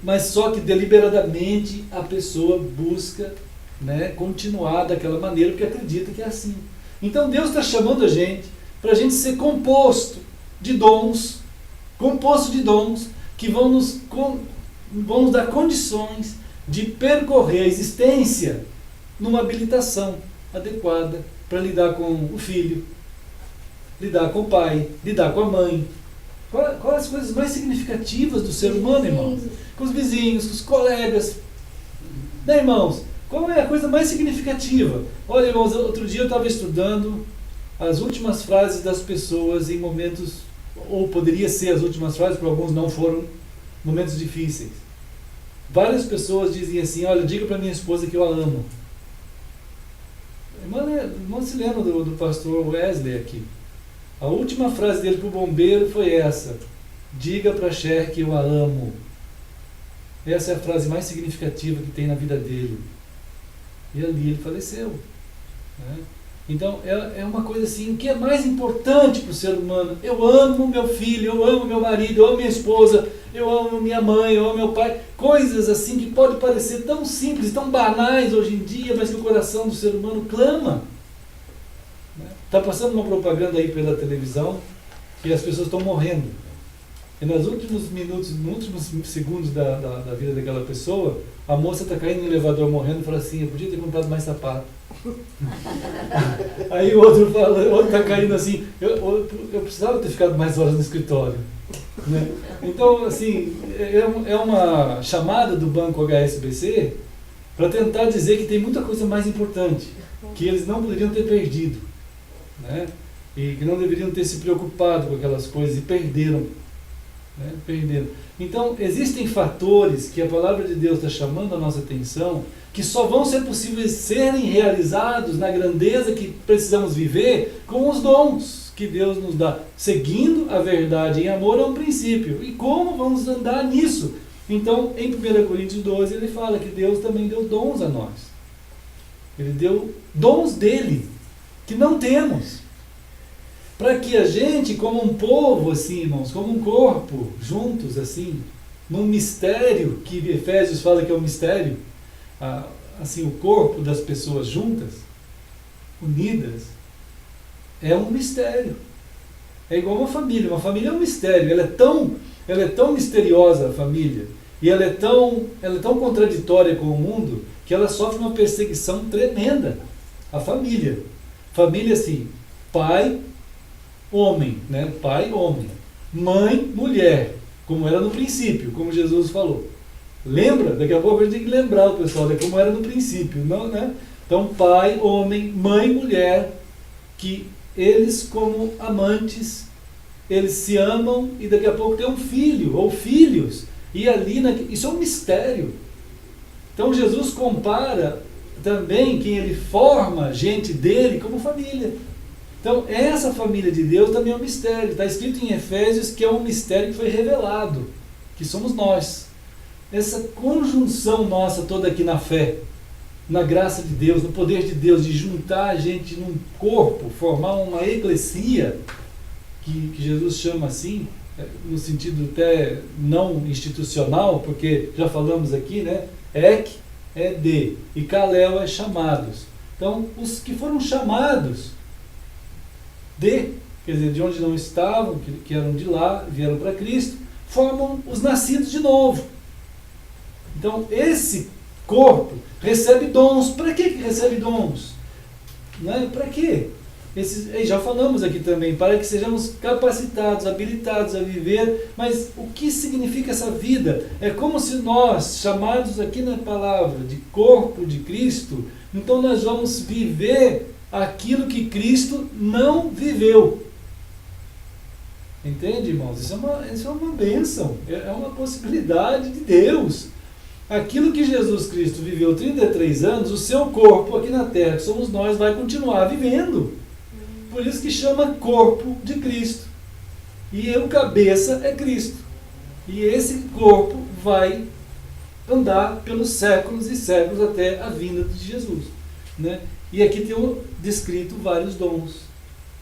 [SPEAKER 2] Mas só que deliberadamente a pessoa busca, né, continuar daquela maneira porque acredita que é assim. Então Deus está chamando a gente para a gente ser composto de dons que vão nos dar condições de percorrer a existência numa habilitação adequada para lidar com o filho, lidar com o pai, lidar com a mãe. Quais as coisas mais significativas do ser humano, irmãos? Com os vizinhos, com os colegas. Né, irmãos? Qual é a coisa mais significativa? Olha, irmãos, outro dia eu estava estudando as últimas frases das pessoas em momentos, ou poderia ser as últimas frases, porque alguns não foram, momentos difíceis. Várias pessoas dizem assim: olha, diga para minha esposa que eu a amo. Irmão, se lembra do pastor Wesley aqui? A última frase dele para o bombeiro foi essa: diga para Cher que eu a amo. Essa é a frase mais significativa que tem na vida dele. E ali ele faleceu. Né? Então é uma coisa assim: o que é mais importante para o ser humano? Eu amo meu filho, eu amo meu marido, eu amo minha esposa, eu amo minha mãe, eu amo meu pai. Coisas assim que podem parecer tão simples, tão banais hoje em dia, mas que o coração do ser humano clama. Está passando uma propaganda aí pela televisão que as pessoas estão morrendo. E nos últimos minutos, nos últimos segundos da vida daquela pessoa, a moça está caindo no elevador morrendo e fala assim: eu podia ter comprado mais sapato. Aí o outro está caindo assim: eu precisava ter ficado mais horas no escritório. Né? Então, assim, é uma chamada do banco HSBC para tentar dizer que tem muita coisa mais importante, que eles não poderiam ter perdido. Né? E que não deveriam ter se preocupado com aquelas coisas e perderam. Né? Perderam. Então, existem fatores que a palavra de Deus está chamando a nossa atenção, que só vão ser possíveis serem realizados na grandeza que precisamos viver com os dons que Deus nos dá, seguindo a verdade em amor é um princípio. E como vamos andar nisso? Então, em 1 Coríntios 12, ele fala que Deus também deu dons a nós. Ele deu dons dele, que não temos. Para que a gente, como um povo, assim, irmãos, como um corpo, juntos, assim, num mistério, que Efésios fala que é um mistério, assim, o corpo das pessoas juntas, unidas, é um mistério. É igual uma família é um mistério, ela é tão misteriosa, a família, e ela é tão contraditória com o mundo, que ela sofre uma perseguição tremenda. A família, assim, pai, homem, né? Pai, homem, mãe, mulher, como era no princípio, como Jesus falou. Lembra? Daqui a pouco a gente tem que lembrar o pessoal de como era no princípio, não, né? Então, pai, homem, mãe, mulher, que eles, como amantes, eles se amam e daqui a pouco tem um filho ou filhos, e ali isso é um mistério. Então Jesus compara também quem ele forma, gente dele, como família. Então essa família de Deus também é um mistério. Está escrito em Efésios que é um mistério que foi revelado, que somos nós. Essa conjunção nossa toda aqui na fé, na graça de Deus, no poder de Deus, de juntar a gente num corpo, formar uma eclesia, que Jesus chama assim, no sentido até não institucional, porque já falamos aqui, né? Ek é de, e Kalel é chamados. Então, os que foram chamados quer dizer, de onde não estavam, que eram de lá, vieram para Cristo, formam os nascidos de novo. Então, esse corpo recebe dons. Para que recebe dons? Né? Para quê? Já falamos aqui também, para que sejamos capacitados, habilitados a viver. Mas o que significa essa vida? É como se nós, chamados aqui na palavra de corpo de Cristo, então nós vamos viver aquilo que Cristo não viveu. Entende, irmãos? Isso é uma bênção, é uma possibilidade de Deus. Aquilo que Jesus Cristo viveu 33 anos, o seu corpo aqui na terra, que somos nós, vai continuar vivendo. Por isso que chama corpo de Cristo. E o cabeça é Cristo. E esse corpo vai andar pelos séculos e séculos até a vinda de Jesus. Né? E aqui tem descrito vários dons.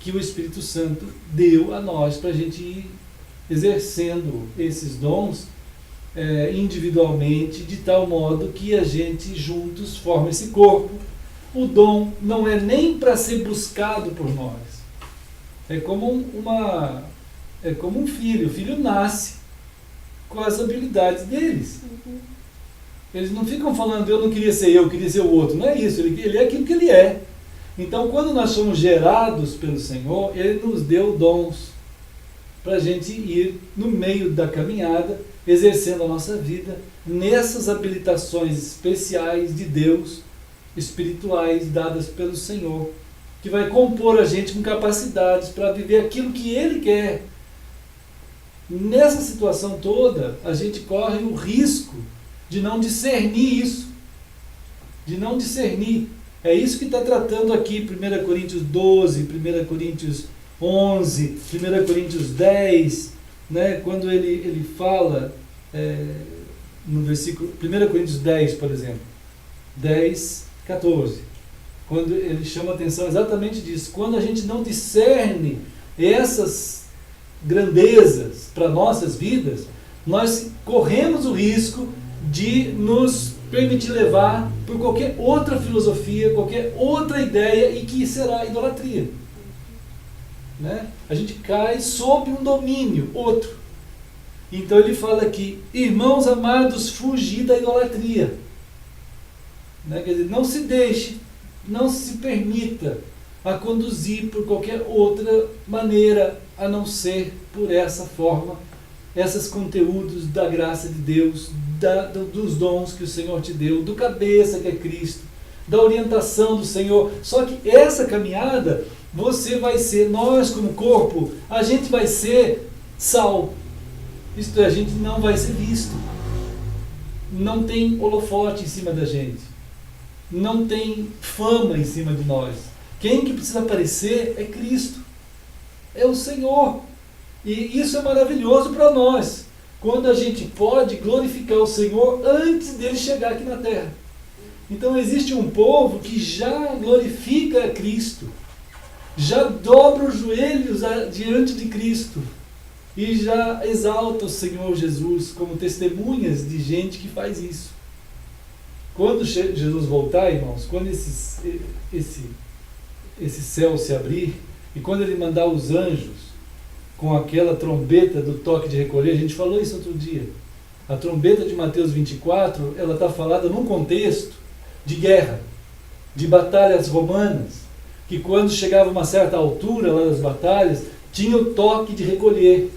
[SPEAKER 2] que o Espírito Santo deu a nós para a gente ir exercendo esses dons individualmente, de tal modo que a gente juntos forma esse corpo. O dom não é nem para ser buscado por nós. É como um filho. O filho nasce com as habilidades deles. Eles não ficam falando, eu não queria ser eu queria ser o outro. Não é isso, ele é aquilo que ele é. Então, quando nós somos gerados pelo Senhor, Ele nos deu dons para a gente ir no meio da caminhada, exercendo a nossa vida nessas habilitações especiais de Deus, espirituais, dadas pelo Senhor, que vai compor a gente com capacidades para viver aquilo que Ele quer. Nessa situação toda, a gente corre o risco de não discernir isso, de não discernir. É isso que está tratando aqui 1 Coríntios 12, 1 Coríntios 11, 1 Coríntios 10, né? Quando ele fala no versículo 1 Coríntios 10, por exemplo, 10, 14, quando ele chama a atenção exatamente disso. Quando a gente não discerne essas grandezas para nossas vidas, nós corremos o risco de nos permitir levar por qualquer outra filosofia, qualquer outra ideia, e que será idolatria. Né? A gente cai sob um domínio, outro. Então ele fala aqui, irmãos amados, fugir da idolatria. Né? Quer dizer, não se deixe, não se permita a conduzir por qualquer outra maneira, a não ser por essa forma, esses conteúdos da graça de Deus, dos dons que o Senhor te deu, do cabeça que é Cristo, da orientação do Senhor. Só que essa caminhada, você vai ser, nós como corpo, a gente vai ser sal. Isto é, a gente não vai ser visto. Não tem holofote em cima da gente. Não tem fama em cima de nós. Quem que precisa aparecer é Cristo. É o Senhor. E isso é maravilhoso para nós, quando a gente pode glorificar o Senhor antes dele chegar aqui na terra. Então existe um povo que já glorifica a Cristo, já dobra os joelhos diante de Cristo e já exalta o Senhor Jesus como testemunhas de gente que faz isso. Quando Jesus voltar, irmãos, quando esse céu se abrir e quando ele mandar os anjos com aquela trombeta do toque de recolher, a gente falou isso outro dia. A trombeta de Mateus 24, ela está falada num contexto de guerra, de batalhas romanas, que quando chegava uma certa altura lá das batalhas, tinha o toque de recolher,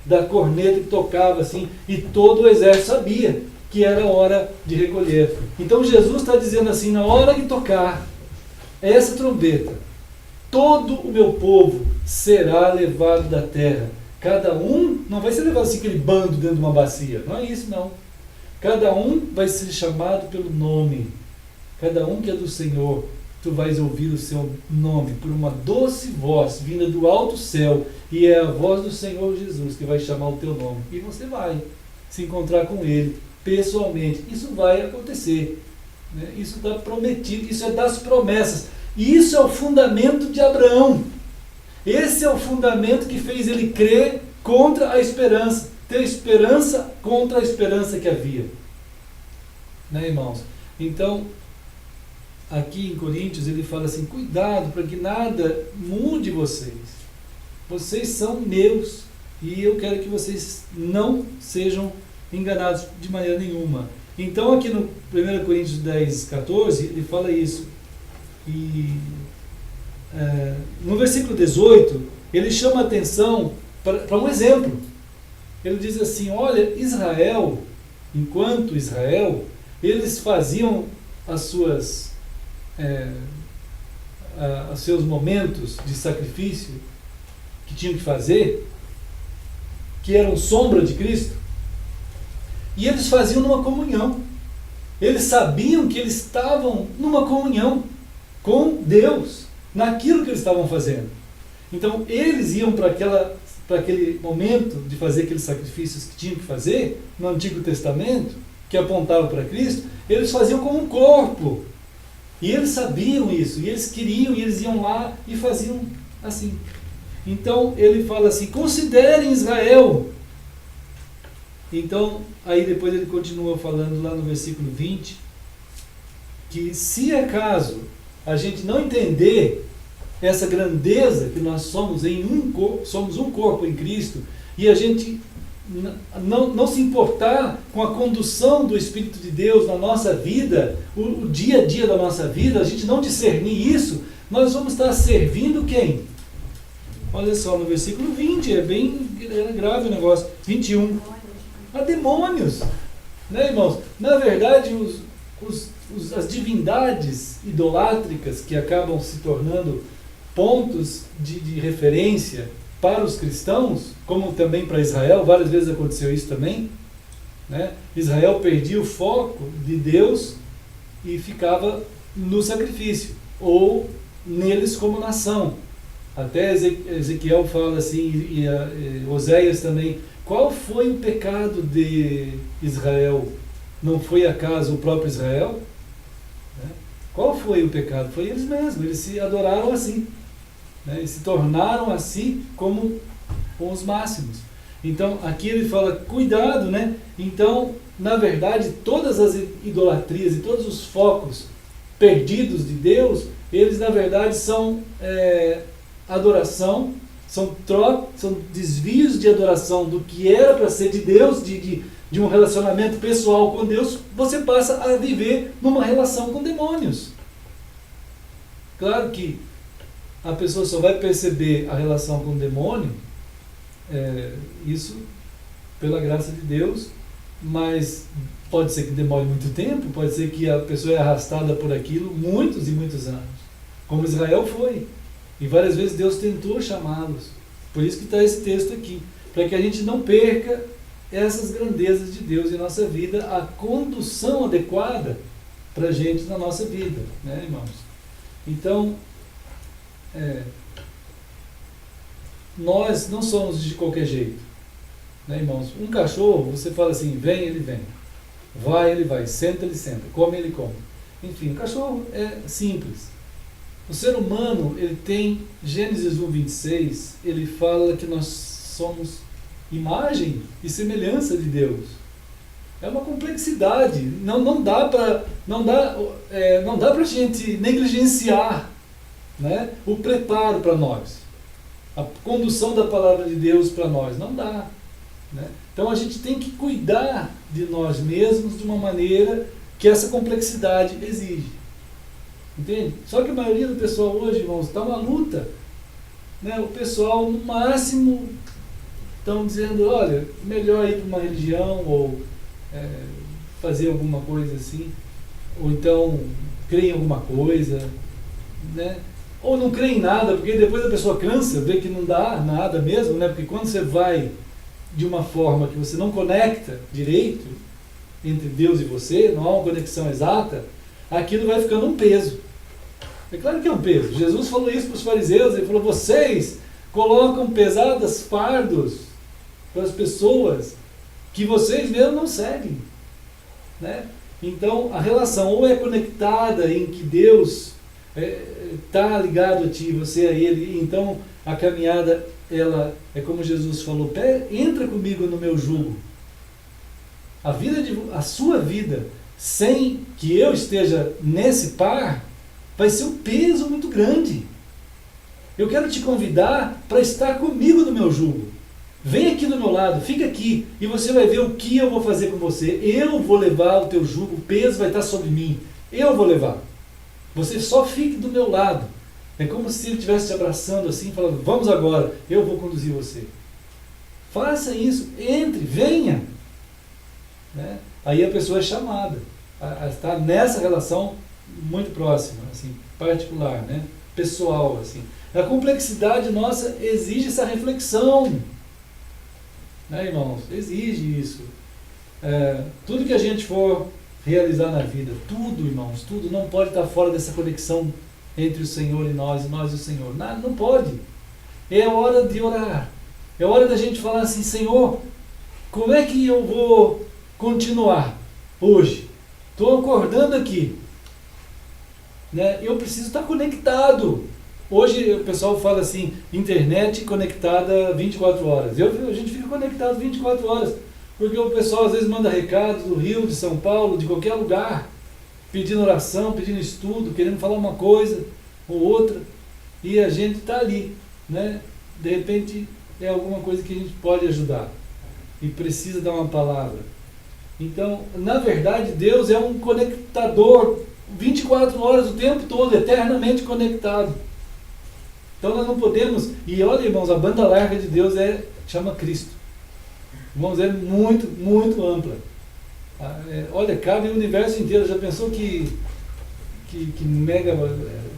[SPEAKER 2] da corneta que tocava assim, e todo o exército sabia que era hora de recolher. Então Jesus está dizendo assim, na hora que tocar essa trombeta, todo o meu povo será levado da terra. Cada um não vai ser levado assim, aquele bando dentro de uma bacia. Não é isso, não. Cada um vai ser chamado pelo nome. Cada um que é do Senhor, tu vais ouvir o seu nome por uma doce voz vinda do alto céu. E é a voz do Senhor Jesus que vai chamar o teu nome. E você vai se encontrar com Ele pessoalmente. Isso vai acontecer. Né? Isso está prometido. Isso é das promessas. E isso é o fundamento de Abraão. Esse é o fundamento que fez ele crer contra a esperança. Ter esperança contra a esperança que havia. Né, irmãos? Então, aqui em Coríntios, ele fala assim, cuidado para que nada mude vocês. Vocês são meus. E eu quero que vocês não sejam enganados de maneira nenhuma. Então, aqui no 1 Coríntios 10, 14, ele fala isso. E no versículo 18, ele chama a atenção para um exemplo. Ele diz assim, olha, Israel, enquanto Israel, eles faziam os seus momentos de sacrifício que tinham que fazer, que eram sombra de Cristo, e eles faziam numa comunhão. Eles sabiam que eles estavam numa comunhão com Deus, naquilo que eles estavam fazendo. Então, eles iam para aquele momento de fazer aqueles sacrifícios que tinham que fazer, no Antigo Testamento, que apontavam para Cristo, eles faziam como um corpo. E eles sabiam isso, e eles queriam, e eles iam lá e faziam assim. Então ele fala assim, considerem Israel. Então, aí depois ele continua falando lá no versículo 20, que se acaso a gente não entender essa grandeza que nós somos em um corpo, somos um corpo em Cristo, e a gente não se importar com a condução do Espírito de Deus na nossa vida, o dia a dia da nossa vida, a gente não discernir isso, nós vamos estar servindo quem? Olha só, no versículo 20, é bem grave o negócio, 21, a demônios, né, irmãos? Na verdade, as divindades idolátricas que acabam se tornando pontos de referência para os cristãos, como também para Israel, várias vezes aconteceu isso também, né? Israel perdia o foco de Deus e ficava no sacrifício, ou neles como nação. Até Ezequiel fala assim, e Oséias também, qual foi o pecado de Israel? Não foi acaso o próprio Israel? Né? Qual foi o pecado? Foi eles mesmos, eles se adoraram assim, né? E se tornaram assim como os máximos. Então aqui ele fala, cuidado, né? Então, na verdade, todas as idolatrias e todos os focos perdidos de Deus, eles na verdade são adoração, são desvios de adoração do que era para ser de Deus, de um relacionamento pessoal com Deus, você passa a viver numa relação com demônios. Claro que a pessoa só vai perceber a relação com o demônio, isso pela graça de Deus, mas pode ser que demore muito tempo, pode ser que a pessoa é arrastada por aquilo muitos e muitos anos, como Israel foi. E várias vezes Deus tentou chamá-los. Por isso que está esse texto aqui, para que a gente não perca essas grandezas de Deus em nossa vida, a condução adequada para a gente na nossa vida, né, irmãos? Então, nós não somos de qualquer jeito, né, irmãos? Um cachorro, você fala assim, vem, ele vem, vai, ele vai, senta, ele senta, come, ele come. Enfim, o cachorro é simples. O ser humano, ele tem, Gênesis 1:26, ele fala que nós somos imagem e semelhança de Deus. É uma complexidade, não dá para a gente negligenciar, né, o preparo para nós, a condução da palavra de Deus para nós, não dá, né? Então a gente tem que cuidar de nós mesmos de uma maneira que essa complexidade exige. Entende? Só que a maioria do pessoal hoje, irmãos, está uma luta, né? O pessoal, no máximo, estão dizendo, olha, melhor ir para uma religião, ou fazer alguma coisa assim, ou então crer em alguma coisa, né? Ou não crê em nada, porque depois a pessoa cansa, vê que não dá nada mesmo, né? Porque quando você vai de uma forma que você não conecta direito entre Deus e você, não há uma conexão exata, aquilo vai ficando um peso. É claro que é um peso. Jesus falou isso para os fariseus, ele falou, vocês colocam pesadas fardos para as pessoas que vocês mesmos não seguem, né? Então a relação ou é conectada em que Deus está ligado a ti, você a Ele, então a caminhada, ela é como Jesus falou, entra comigo no meu jugo. A sua vida, sem que eu esteja nesse par, vai ser um peso muito grande. Eu quero te convidar para estar comigo no meu jugo. Vem aqui do meu lado, fica aqui, e você vai ver o que eu vou fazer com você. Eu vou levar o teu jugo, o peso vai estar sobre mim. Eu vou levar. Você só fique do meu lado. É como se ele estivesse te abraçando assim, falando, vamos agora, eu vou conduzir você. Faça isso, entre, venha. Né? Aí a pessoa é chamada a estar nessa relação muito próxima, assim, particular, né? Pessoal, assim. A complexidade nossa exige essa reflexão, né, irmãos? Exige isso. Tudo que a gente for realizar na vida, tudo, irmãos, tudo não pode estar fora dessa conexão entre o Senhor e nós e o Senhor. Não pode. É hora de orar. É hora da gente falar assim, Senhor, como é que eu vou continuar hoje? Estou acordando aqui, né? Eu preciso estar conectado Hoje o pessoal fala assim, internet conectada 24 horas. A gente fica conectado 24 horas, porque o pessoal às vezes manda recado do Rio, de São Paulo, de qualquer lugar, pedindo oração, pedindo estudo, querendo falar uma coisa ou outra, e a gente está ali, né? De repente é alguma coisa que a gente pode ajudar e precisa dar uma palavra. Então, na verdade, Deus é um conectador 24 horas o tempo todo, eternamente conectado. Então nós não podemos, e olha, irmãos, a banda larga de Deus chama Cristo. Irmãos, é muito, muito ampla. Olha, cabe o universo inteiro. Já pensou que mega,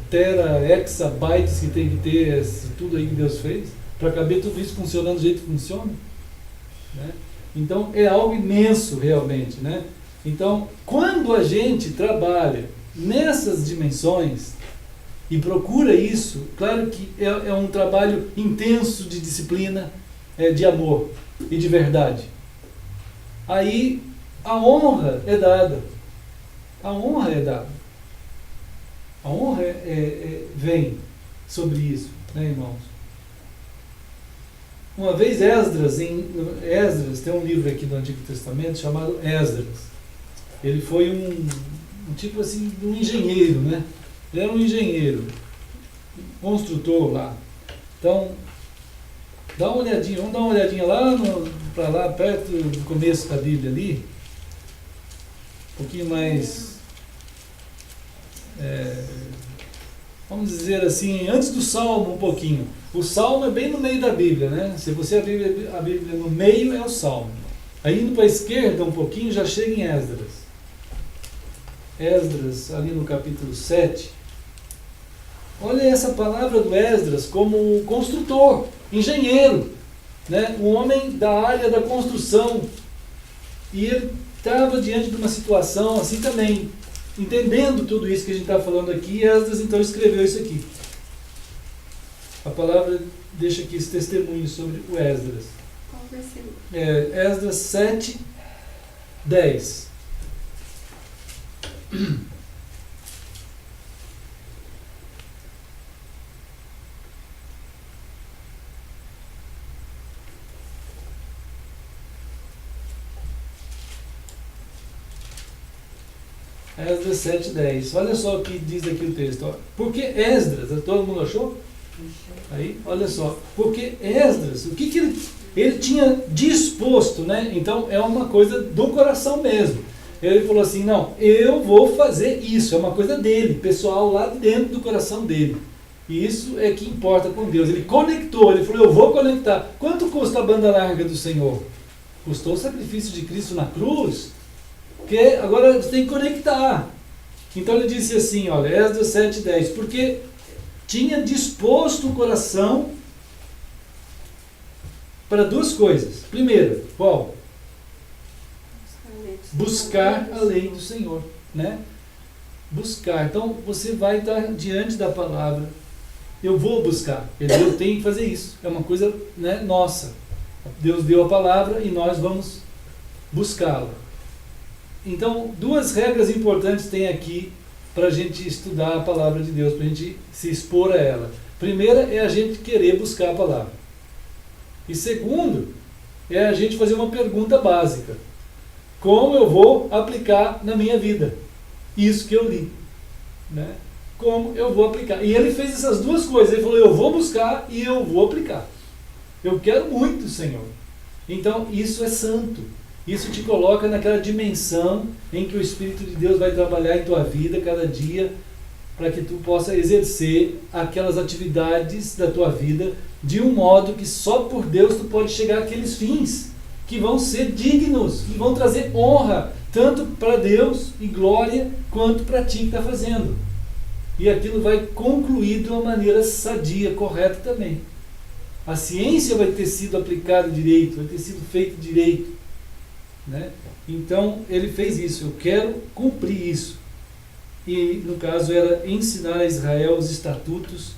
[SPEAKER 2] tera, exabytes que tem que ter tudo aí que Deus fez? Para caber tudo isso funcionando do jeito que funciona? Né? Então é algo imenso realmente, né? Então, quando a gente trabalha nessas dimensões e procura isso, claro que é um trabalho intenso de disciplina, de amor e de verdade. Aí a honra é dada. A honra é dada. A honra vem sobre isso, né, irmãos? Uma vez Esdras tem um livro aqui do Antigo Testamento chamado Esdras. Ele foi um tipo assim, um engenheiro, né? Ele era um engenheiro, construtor lá. Então, vamos dar uma olhadinha lá, para lá perto do começo da Bíblia ali. Um pouquinho mais, vamos dizer assim, antes do Salmo um pouquinho. O Salmo é bem no meio da Bíblia, né? Se você abrir a Bíblia no meio, é o Salmo. Aí indo para a esquerda um pouquinho, já chega em Esdras. Esdras, ali no capítulo 7. Olha essa palavra do Esdras como construtor, engenheiro, né? Um homem da área da construção. E ele estava diante de uma situação assim também, entendendo tudo isso que a gente está falando aqui. Esdras então escreveu isso aqui. A palavra deixa aqui esse testemunho sobre o Esdras.
[SPEAKER 1] Qual versículo?
[SPEAKER 2] Esdras 7, 10. Esdras 7, 10. Olha só o que diz aqui o texto. Ó. Porque Esdras, todo mundo achou? Aí, olha só. Porque Esdras, o que ele tinha disposto, né? Então é uma coisa do coração mesmo. Ele falou assim, não, eu vou fazer isso, é uma coisa dele, pessoal lá dentro do coração dele. E isso é que importa com Deus. Ele conectou, ele falou, eu vou conectar. Quanto custa a banda larga do Senhor? Custou o sacrifício de Cristo na cruz, porque agora você tem que conectar. Então ele disse assim, olha, Esdras 7:10, porque tinha disposto o coração para duas coisas. Primeiro, qual? Buscar a lei do Senhor, né? Buscar. Então você vai estar diante da palavra. Eu vou buscar. Eu tenho que fazer isso. É uma coisa, né, nossa. Deus deu a palavra e nós vamos buscá-la. Então, duas regras importantes tem aqui para a gente estudar a palavra de Deus, para a gente se expor a ela. Primeira é a gente querer buscar a palavra. E segundo, é a gente fazer uma pergunta básica. Como eu vou aplicar na minha vida isso que eu li? Né? Como eu vou aplicar? E ele fez essas duas coisas. Ele falou, eu vou buscar e eu vou aplicar. Eu quero muito, Senhor. Então, isso é santo. Isso te coloca naquela dimensão em que o Espírito de Deus vai trabalhar em tua vida cada dia para que tu possa exercer aquelas atividades da tua vida de um modo que só por Deus tu pode chegar àqueles fins que vão ser dignos, que vão trazer honra, tanto para Deus e glória, quanto para ti que está fazendo. E aquilo vai concluir de uma maneira sadia, correta também. A ciência vai ter sido aplicada direito, vai ter sido feito direito. Né? Então, ele fez isso. Eu quero cumprir isso. E, no caso, era ensinar a Israel os estatutos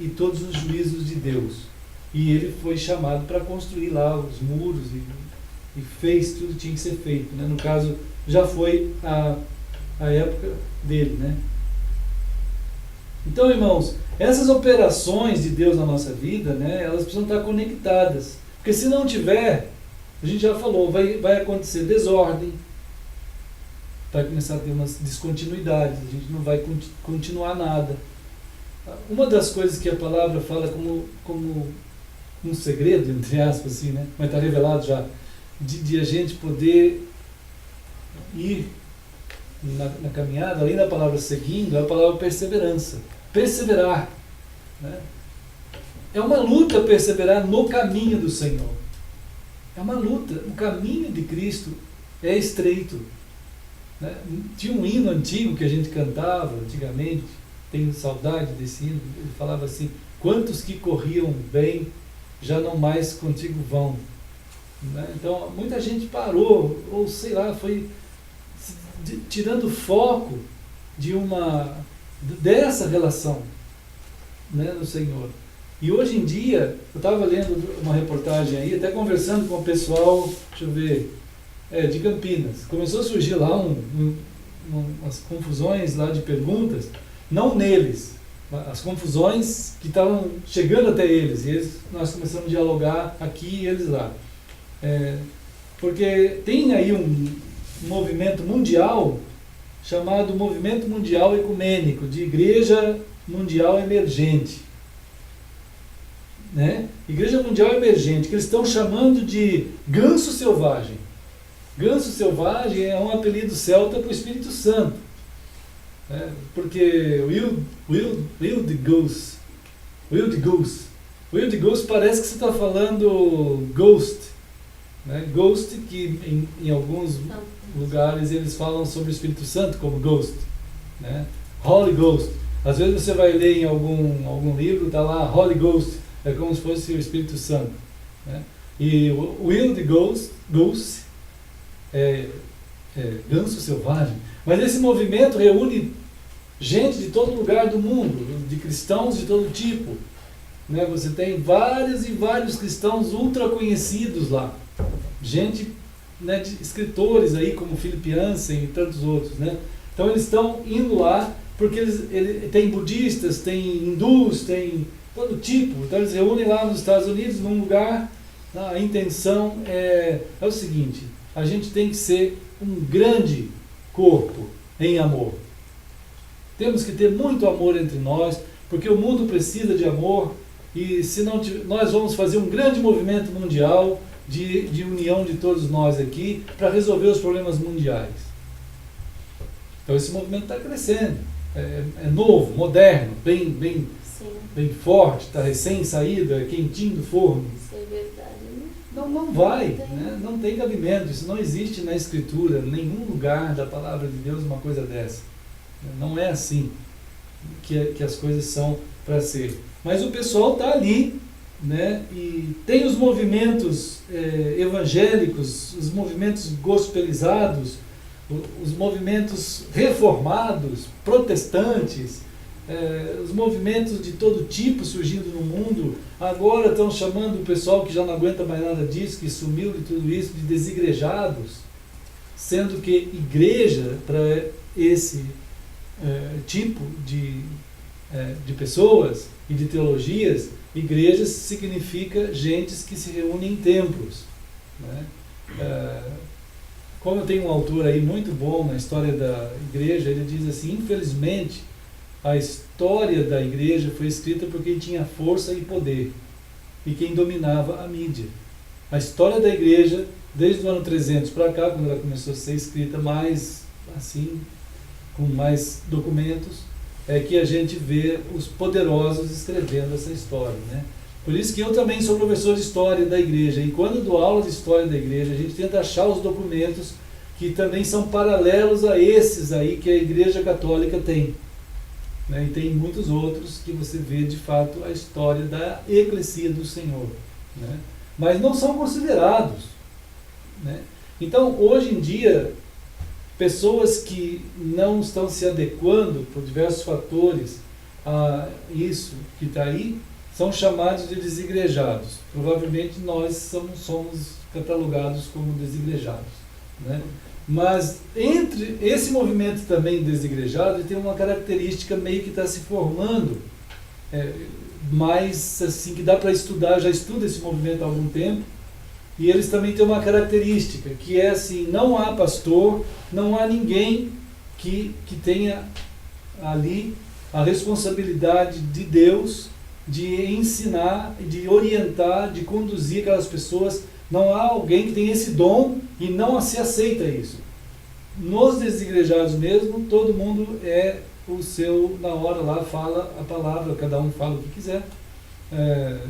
[SPEAKER 2] e todos os juízos de Deus. E ele foi chamado para construir lá os muros e fez tudo que tinha que ser feito. Né? No caso, já foi a época dele. Né? Então, irmãos, essas operações de Deus na nossa vida, né, elas precisam estar conectadas. Porque se não tiver, a gente já falou, vai acontecer desordem, vai começar a ter umas descontinuidades, a gente não vai continuar nada. Uma das coisas que a palavra fala como um segredo, entre aspas, assim, né, mas está revelado já, de a gente poder ir na caminhada, além da palavra seguindo, é a palavra perseverança. Perseverar. Né? É uma luta perseverar no caminho do Senhor. É uma luta. O caminho de Cristo é estreito. Né? Tinha um hino antigo que a gente cantava antigamente, tenho saudade desse hino, ele falava assim: quantos que corriam bem, já não mais contigo vão. Né? Então, muita gente parou, ou sei lá, foi tirando o foco dessa relação, né, no Senhor. E hoje em dia, eu estava lendo uma reportagem aí, até conversando com o pessoal, deixa eu ver, de Campinas. Começou a surgir lá umas confusões lá de perguntas, não neles, as confusões que estavam chegando até eles, e nós começamos a dialogar aqui e eles lá. Porque tem aí um movimento mundial chamado Movimento Mundial Ecumênico, de Igreja Mundial Emergente. Né? Igreja Mundial Emergente, que eles estão chamando de ganso selvagem. Ganso selvagem é um apelido celta para o Espírito Santo. Né? Porque Wild Goose parece que você está falando ghost. Né? Ghost, que em alguns lugares eles falam sobre o Espírito Santo como ghost. Né? Holy Ghost. Às vezes você vai ler em algum livro, está lá Holy Ghost, é como se fosse o Espírito Santo. Né? E Wild Goose é ganso selvagem. Mas esse movimento reúne gente de todo lugar do mundo, de cristãos de todo tipo. Né? Você tem vários e vários cristãos ultra conhecidos lá. Gente, né, de escritores aí como Philip Yancey e tantos outros. Né? Então eles estão indo lá porque tem budistas, tem hindus, tem todo tipo. Então eles reúnem lá nos Estados Unidos, num lugar. A intenção é o seguinte: a gente tem que ser um grande corpo em amor. Temos que ter muito amor entre nós, porque o mundo precisa de amor, e se não nós vamos fazer um grande movimento mundial de união de todos nós aqui para resolver os problemas mundiais. Então esse movimento está crescendo, é novo, moderno, bem forte, está recém-saído, é quentinho do forno.
[SPEAKER 4] Isso é verdade, né?
[SPEAKER 2] Não vai, né? Não tem cabimento, isso não existe na Escritura, em nenhum lugar da Palavra de Deus uma coisa dessa. Não é assim que as coisas são para ser. Mas o pessoal está ali, né? E tem os movimentos evangélicos, os movimentos gospelizados, os movimentos reformados, protestantes, os movimentos de todo tipo surgindo no mundo. Agora estão chamando o pessoal que já não aguenta mais nada disso, que sumiu de tudo isso, de desigrejados, sendo que igreja, para esse tipo de pessoas e de teologias, igrejas significa gentes que se reúnem em templos. Né? Como tem um autor aí muito bom na história da igreja, ele diz assim: infelizmente a história da igreja foi escrita por quem tinha força e poder e quem dominava a mídia. A história da igreja, desde o ano 300 para cá, quando ela começou a ser escrita mais assim, com mais documentos, é que a gente vê os poderosos escrevendo essa história. Né? Por isso que eu também sou professor de história da igreja, e quando dou aula de história da igreja, a gente tenta achar os documentos que também são paralelos a esses aí que a Igreja Católica tem. Né? E tem muitos outros que você vê de fato a história da Eclesia do Senhor. Né? Mas não são considerados. Né? Então, hoje em dia, pessoas que não estão se adequando por diversos fatores a isso que está aí, são chamados de desigrejados. Provavelmente nós somos catalogados como desigrejados. Né? Mas entre esse movimento também desigrejado, ele tem uma característica meio que está se formando, mais assim, que dá para estudar, eu já estudo esse movimento há algum tempo, e eles também têm uma característica, que é assim, não há pastor, não há ninguém que tenha ali a responsabilidade de Deus de ensinar, de orientar, de conduzir aquelas pessoas. Não há alguém que tem esse dom e não se aceita isso. Nos desigrejados mesmo, todo mundo é o seu, na hora lá, fala a palavra, cada um fala o que quiser,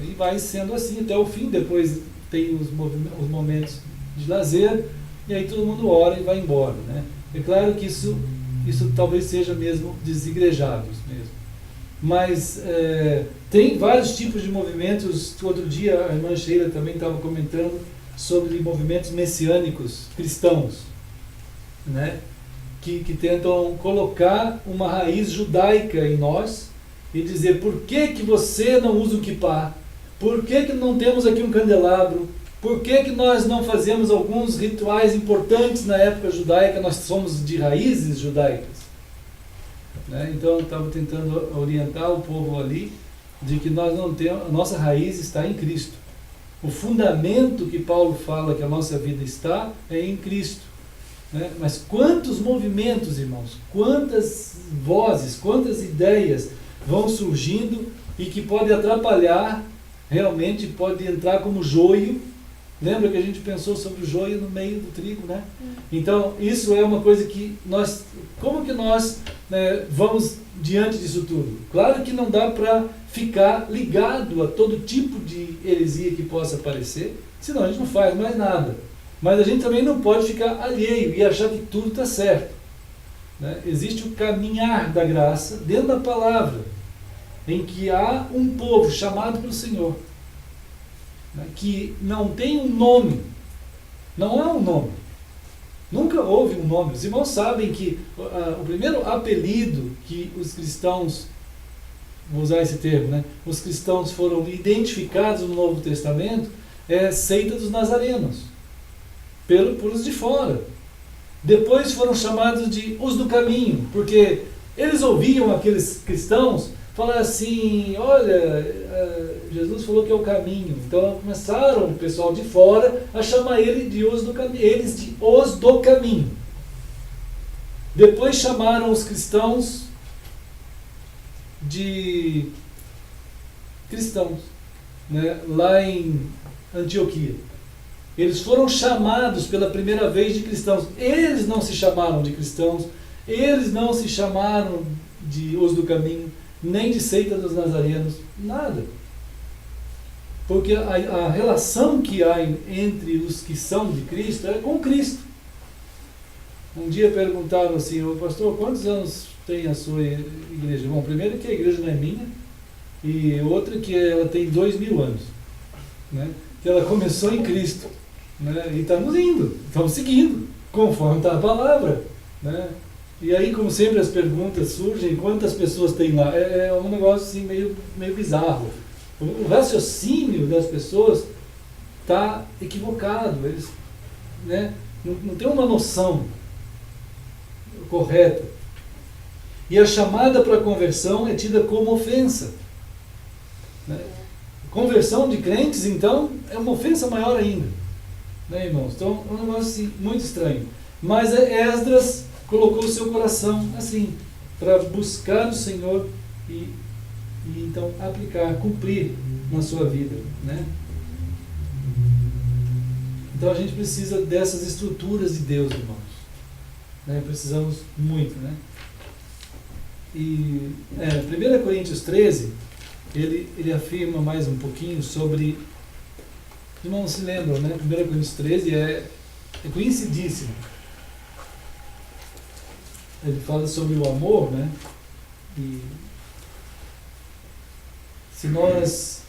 [SPEAKER 2] e vai sendo assim até o fim. Depois tem os momentos de lazer, e aí todo mundo ora e vai embora, né? É claro que isso talvez seja mesmo desigrejados mesmo. Mas tem vários tipos de movimentos. Outro dia a irmã Sheila também estava comentando sobre movimentos messiânicos cristãos, né? Que tentam colocar uma raiz judaica em nós e dizer: por que você não usa o kippá? Por que não temos aqui um candelabro? Por que nós não fazemos alguns rituais importantes na época judaica? Nós somos de raízes judaicas, né? Então eu estava tentando orientar o povo ali de que nós não temos, a nossa raiz está em Cristo. O fundamento que Paulo fala que a nossa vida está é em Cristo, né? Mas quantos movimentos, irmãos, quantas vozes, quantas ideias vão surgindo e que podem atrapalhar, realmente pode entrar como joio. Lembra que a gente pensou sobre o joio no meio do trigo, né? Então, isso é uma coisa que nós... Como que nós vamos diante disso tudo? Claro que não dá para ficar ligado a todo tipo de heresia que possa aparecer, senão a gente não faz mais nada. Mas a gente também não pode ficar alheio e achar que tudo está certo, né? Existe o caminhar da graça dentro da palavra, em que há um povo chamado pelo Senhor, que não tem um nome, não há um nome, nunca houve um nome. Os irmãos sabem que o primeiro apelido que os cristãos, vou usar esse termo, né, os cristãos foram identificados no Novo Testamento é seita dos nazarenos, pelos de fora. Depois foram chamados de os do caminho, porque eles ouviam aqueles cristãos falar assim: olha, Jesus falou que é o caminho. Então começaram o pessoal de fora a chamar eles de os do caminho. Depois chamaram os cristãos de cristãos, né, lá em Antioquia. Eles foram chamados pela primeira vez de cristãos. Eles não se chamaram de cristãos, eles não se chamaram de os do caminho, nem de seita dos nazarenos, nada. Porque a relação que há entre os que são de Cristo é com Cristo. Um dia perguntaram assim: pastor, quantos anos tem a sua igreja? Bom, primeiro que a igreja não é minha, e outra que ela tem 2000 anos, né? Que ela começou em Cristo, né? E estamos indo, estamos seguindo, conforme está a palavra, né? E aí, como sempre, as perguntas surgem: quantas pessoas tem lá? É um negócio assim meio bizarro. O raciocínio das pessoas está equivocado. Eles, né, não têm uma noção correta. E a chamada para a conversão é tida como ofensa, né? Conversão de crentes, então, é uma ofensa maior ainda, né, irmãos? Então, é um negócio assim, muito estranho. Mas Esdras colocou o seu coração assim, para buscar o Senhor e então aplicar, cumprir na sua vida, né? Então a gente precisa dessas estruturas de Deus, irmãos, né? Precisamos muito, né? E 1 Coríntios 13, ele afirma mais um pouquinho sobre... Irmãos, se lembram, né? 1 Coríntios 13 é conhecidíssimo. Ele fala sobre o amor, né? E se nós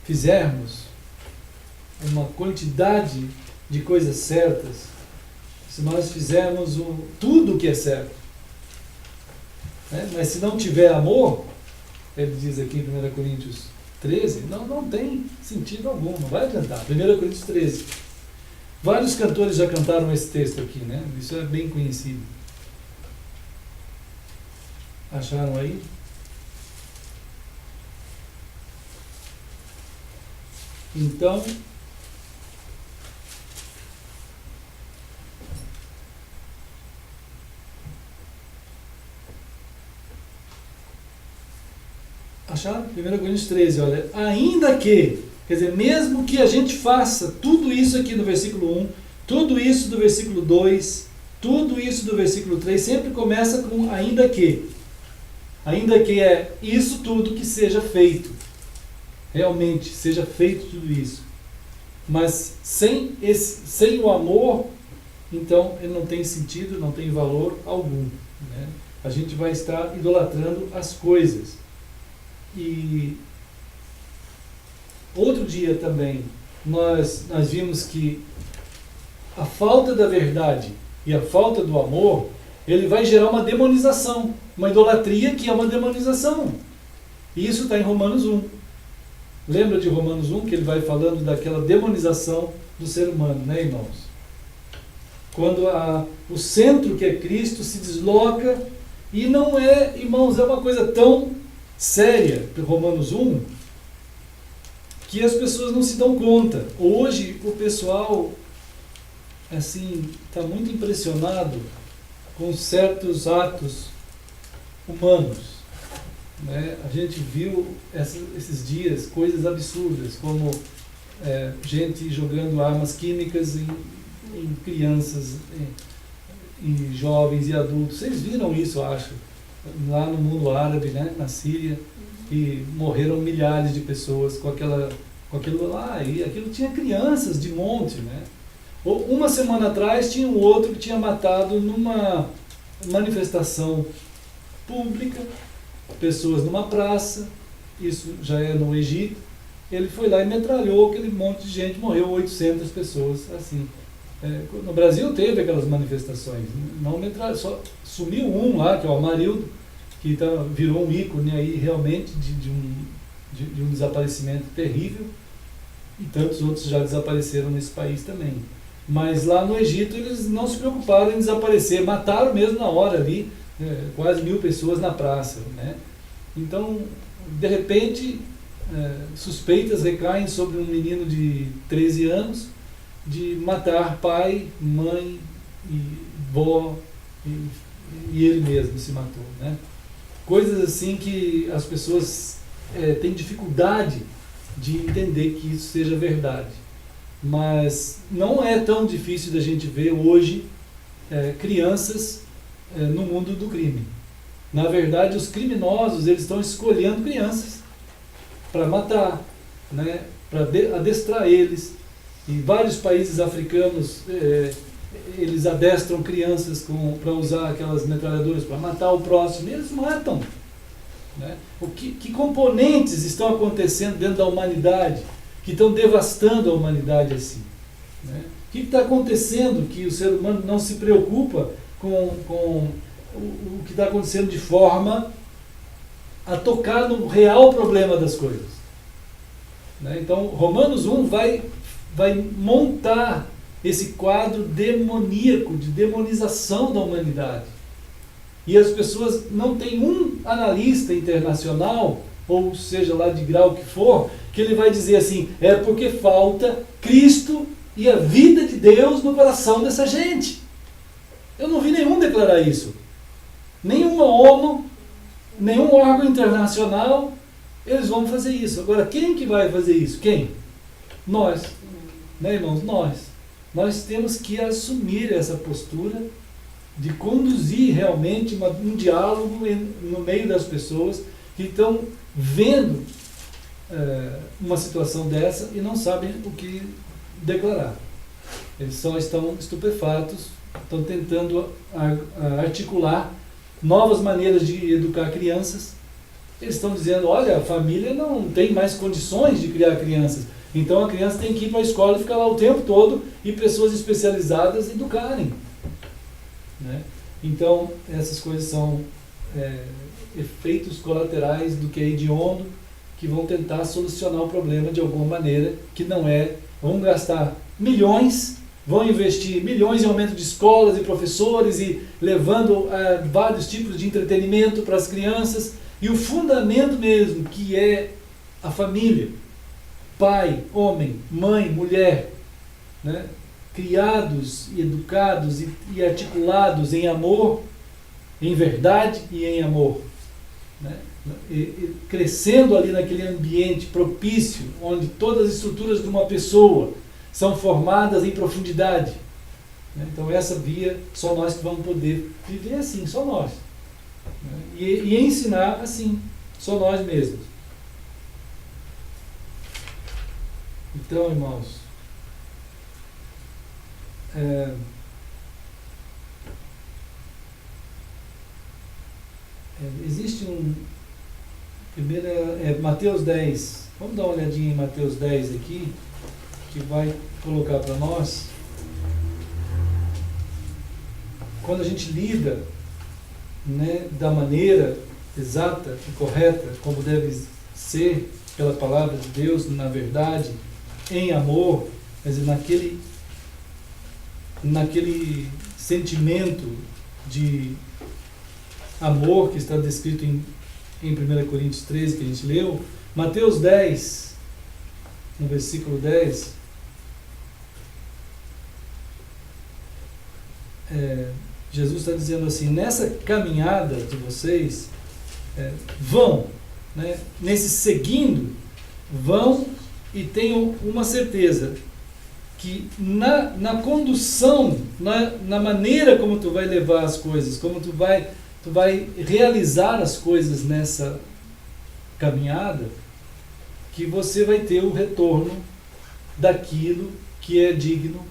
[SPEAKER 2] fizermos uma quantidade de coisas certas, se nós fizermos tudo o que é certo, né? Mas se não tiver amor, ele diz aqui em 1 Coríntios 13, não tem sentido algum, não vai adiantar. 1 Coríntios 13. Vários cantores já cantaram esse texto aqui, né? Isso é bem conhecido. Acharam aí? Então, acharam? 1 Coríntios 13, olha, ainda que, quer dizer, mesmo que a gente faça tudo isso aqui no versículo 1, tudo isso do versículo 2, tudo isso do versículo 3, sempre começa com ainda que. Ainda que é isso tudo que seja feito. Realmente, seja feito tudo isso. Mas sem o amor, então ele não tem sentido, não tem valor algum, né? A gente vai estar idolatrando as coisas. E outro dia também nós vimos que a falta da verdade e a falta do amor, ele vai gerar uma demonização, uma idolatria que é uma demonização. E isso está em Romanos 1. Lembra de Romanos 1 que ele vai falando daquela demonização do ser humano, né, irmãos? Quando o centro que é Cristo se desloca, e não é, irmãos, é uma coisa tão séria, Romanos 1, que as pessoas não se dão conta. Hoje o pessoal assim está muito impressionado com certos atos humanos, né? A gente viu esses dias coisas absurdas, como gente jogando armas químicas em crianças, em jovens e adultos. Vocês viram isso, eu acho, lá no mundo árabe, né? Na Síria, e morreram milhares de pessoas com aquilo lá, e aquilo tinha crianças de monte, né? Uma semana atrás tinha um outro que tinha matado numa manifestação pública, pessoas numa praça, isso já é no Egito, ele foi lá e metralhou aquele monte de gente, morreu 800 pessoas, assim. No Brasil teve aquelas manifestações, não metralhou, só sumiu um lá, que é o Amarildo, que virou um ícone aí realmente de um desaparecimento terrível, e tantos outros já desapareceram nesse país também. Mas lá no Egito eles não se preocuparam em desaparecer, mataram mesmo na hora ali, quase 1000 pessoas na praça, né? Então, de repente, suspeitas recaem sobre um menino de 13 anos de matar pai, mãe, e vó, e ele mesmo se matou, né? Coisas assim que as pessoas têm dificuldade de entender que isso seja verdade. Mas não é tão difícil da gente ver hoje crianças no mundo do crime. Na verdade, os criminosos eles estão escolhendo crianças para matar, né, para adestrar eles. Em vários países africanos, eles adestram crianças para usar aquelas metralhadoras para matar o próximo, e eles matam, né? Que componentes estão acontecendo dentro da humanidade que estão devastando a humanidade assim, né? O que está acontecendo que o ser humano não se preocupa com o que está acontecendo de forma a tocar no real problema das coisas, né? Então, Romanos 1 vai montar esse quadro demoníaco, de demonização da humanidade. E as pessoas não têm um analista internacional, ou seja lá de grau que for, que ele vai dizer assim, é porque falta Cristo e a vida de Deus no coração dessa gente. Eu não vi nenhum declarar isso. Nenhuma ONU, nenhum órgão internacional, eles vão fazer isso. Agora, quem que vai fazer isso? Quem? Nós. Né, irmãos? Nós temos que assumir essa postura de conduzir realmente um diálogo no meio das pessoas que estão vendo uma situação dessa e não sabem o que declarar. Eles só estão estupefatos, estão tentando articular novas maneiras de educar crianças. Eles estão dizendo, olha, a família não tem mais condições de criar crianças, então a criança tem que ir para a escola e ficar lá o tempo todo e pessoas especializadas educarem, né? Então, essas coisas são efeitos colaterais do que é hediondo, que vão tentar solucionar o problema de alguma maneira, que não é, vamos gastar milhões vão investir milhões em aumento de escolas e professores e levando vários tipos de entretenimento para as crianças. E o fundamento mesmo, que é a família, pai, homem, mãe, mulher, né? Criados e educados e articulados em amor, em verdade e em amor, né? E crescendo ali naquele ambiente propício, onde todas as estruturas de uma pessoa são formadas em profundidade, né? Então essa via, só nós que vamos poder viver assim, só nós, né? E ensinar assim, só nós mesmos. Então, irmãos, existe primeiro Mateus 10, vamos dar uma olhadinha em Mateus 10 aqui, que vai colocar para nós, quando a gente lida, né, da maneira exata e correta, como deve ser pela palavra de Deus, na verdade, em amor, quer dizer, naquele sentimento de amor que está descrito em 1 Coríntios 13, que a gente leu, Mateus 10, no versículo 10, Jesus está dizendo assim: nessa caminhada de vocês, vão, né, nesse seguindo, vão e tenham uma certeza, que na condução, na maneira como tu vai levar as coisas, como tu vai realizar as coisas nessa caminhada, que você vai ter o retorno daquilo que é digno,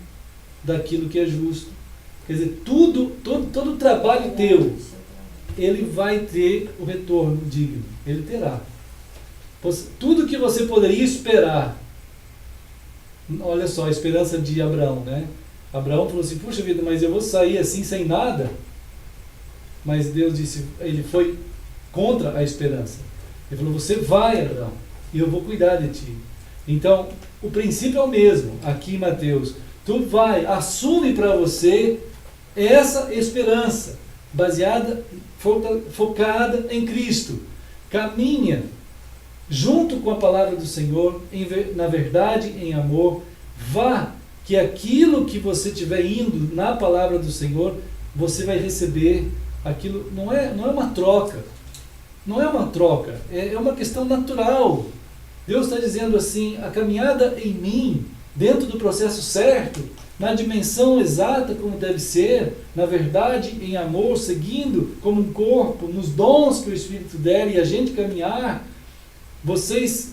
[SPEAKER 2] daquilo que é justo. Quer dizer, todo o trabalho teu, ele vai ter o retorno digno, ele terá. Tudo que você poderia esperar, olha só, a esperança de Abraão, né? Abraão falou assim: puxa vida, mas eu vou sair assim sem nada? Mas Deus disse, ele foi contra a esperança. Ele falou: você vai, Abraão, e eu vou cuidar de ti. Então, o princípio é o mesmo aqui em Mateus. Tu vai, assume para você essa esperança, baseada, focada em Cristo. Caminha junto com a palavra do Senhor, na verdade, em amor. Vá, que aquilo que você estiver indo na palavra do Senhor, você vai receber aquilo. Não é uma troca, não é uma troca, é uma questão natural. Deus está dizendo assim: a caminhada em mim, dentro do processo certo, na dimensão exata como deve ser, na verdade, em amor, seguindo como um corpo, nos dons que o Espírito der, e a gente caminhar, vocês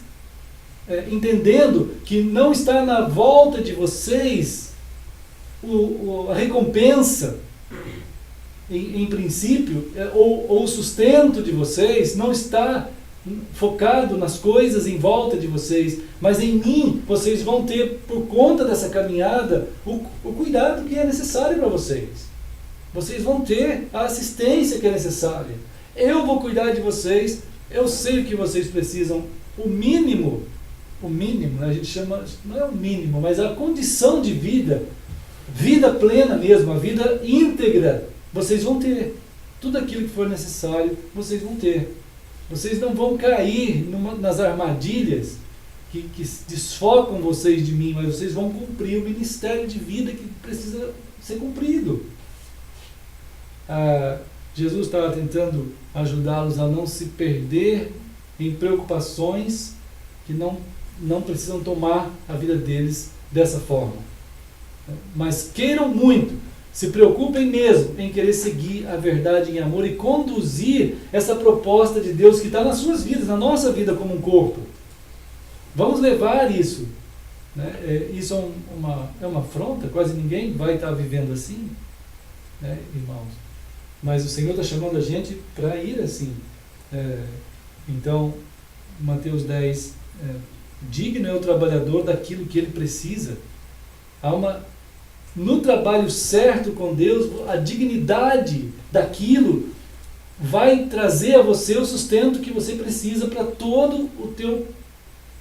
[SPEAKER 2] entendendo que não está na volta de vocês a recompensa, em princípio, ou o sustento de vocês, não está focado nas coisas em volta de vocês, mas em mim. Vocês vão ter, por conta dessa caminhada, o cuidado que é necessário para vocês. Vocês vão ter a assistência que é necessária. Eu vou cuidar de vocês. Eu sei o que vocês precisam. O mínimo, a gente chama, não é o mínimo, mas a condição de vida plena mesmo, a vida íntegra, vocês vão ter. Tudo aquilo que for necessário, vocês vão ter. Vocês não vão cair nas armadilhas que desfocam vocês de mim, mas vocês vão cumprir o ministério de vida que precisa ser cumprido. Jesus estava tentando ajudá-los a não se perder em preocupações que não precisam tomar a vida deles dessa forma. Mas queiram muito, se preocupem mesmo em querer seguir a verdade em amor e conduzir essa proposta de Deus que está nas suas vidas, na nossa vida como um corpo. Vamos levar isso. Né? Isso é uma afronta, quase ninguém vai estar vivendo assim, né, irmãos? Mas o Senhor está chamando a gente para ir assim. Então, Mateus 10, digno é o trabalhador daquilo que ele precisa. No trabalho certo com Deus, a dignidade daquilo vai trazer a você o sustento que você precisa para todo o teu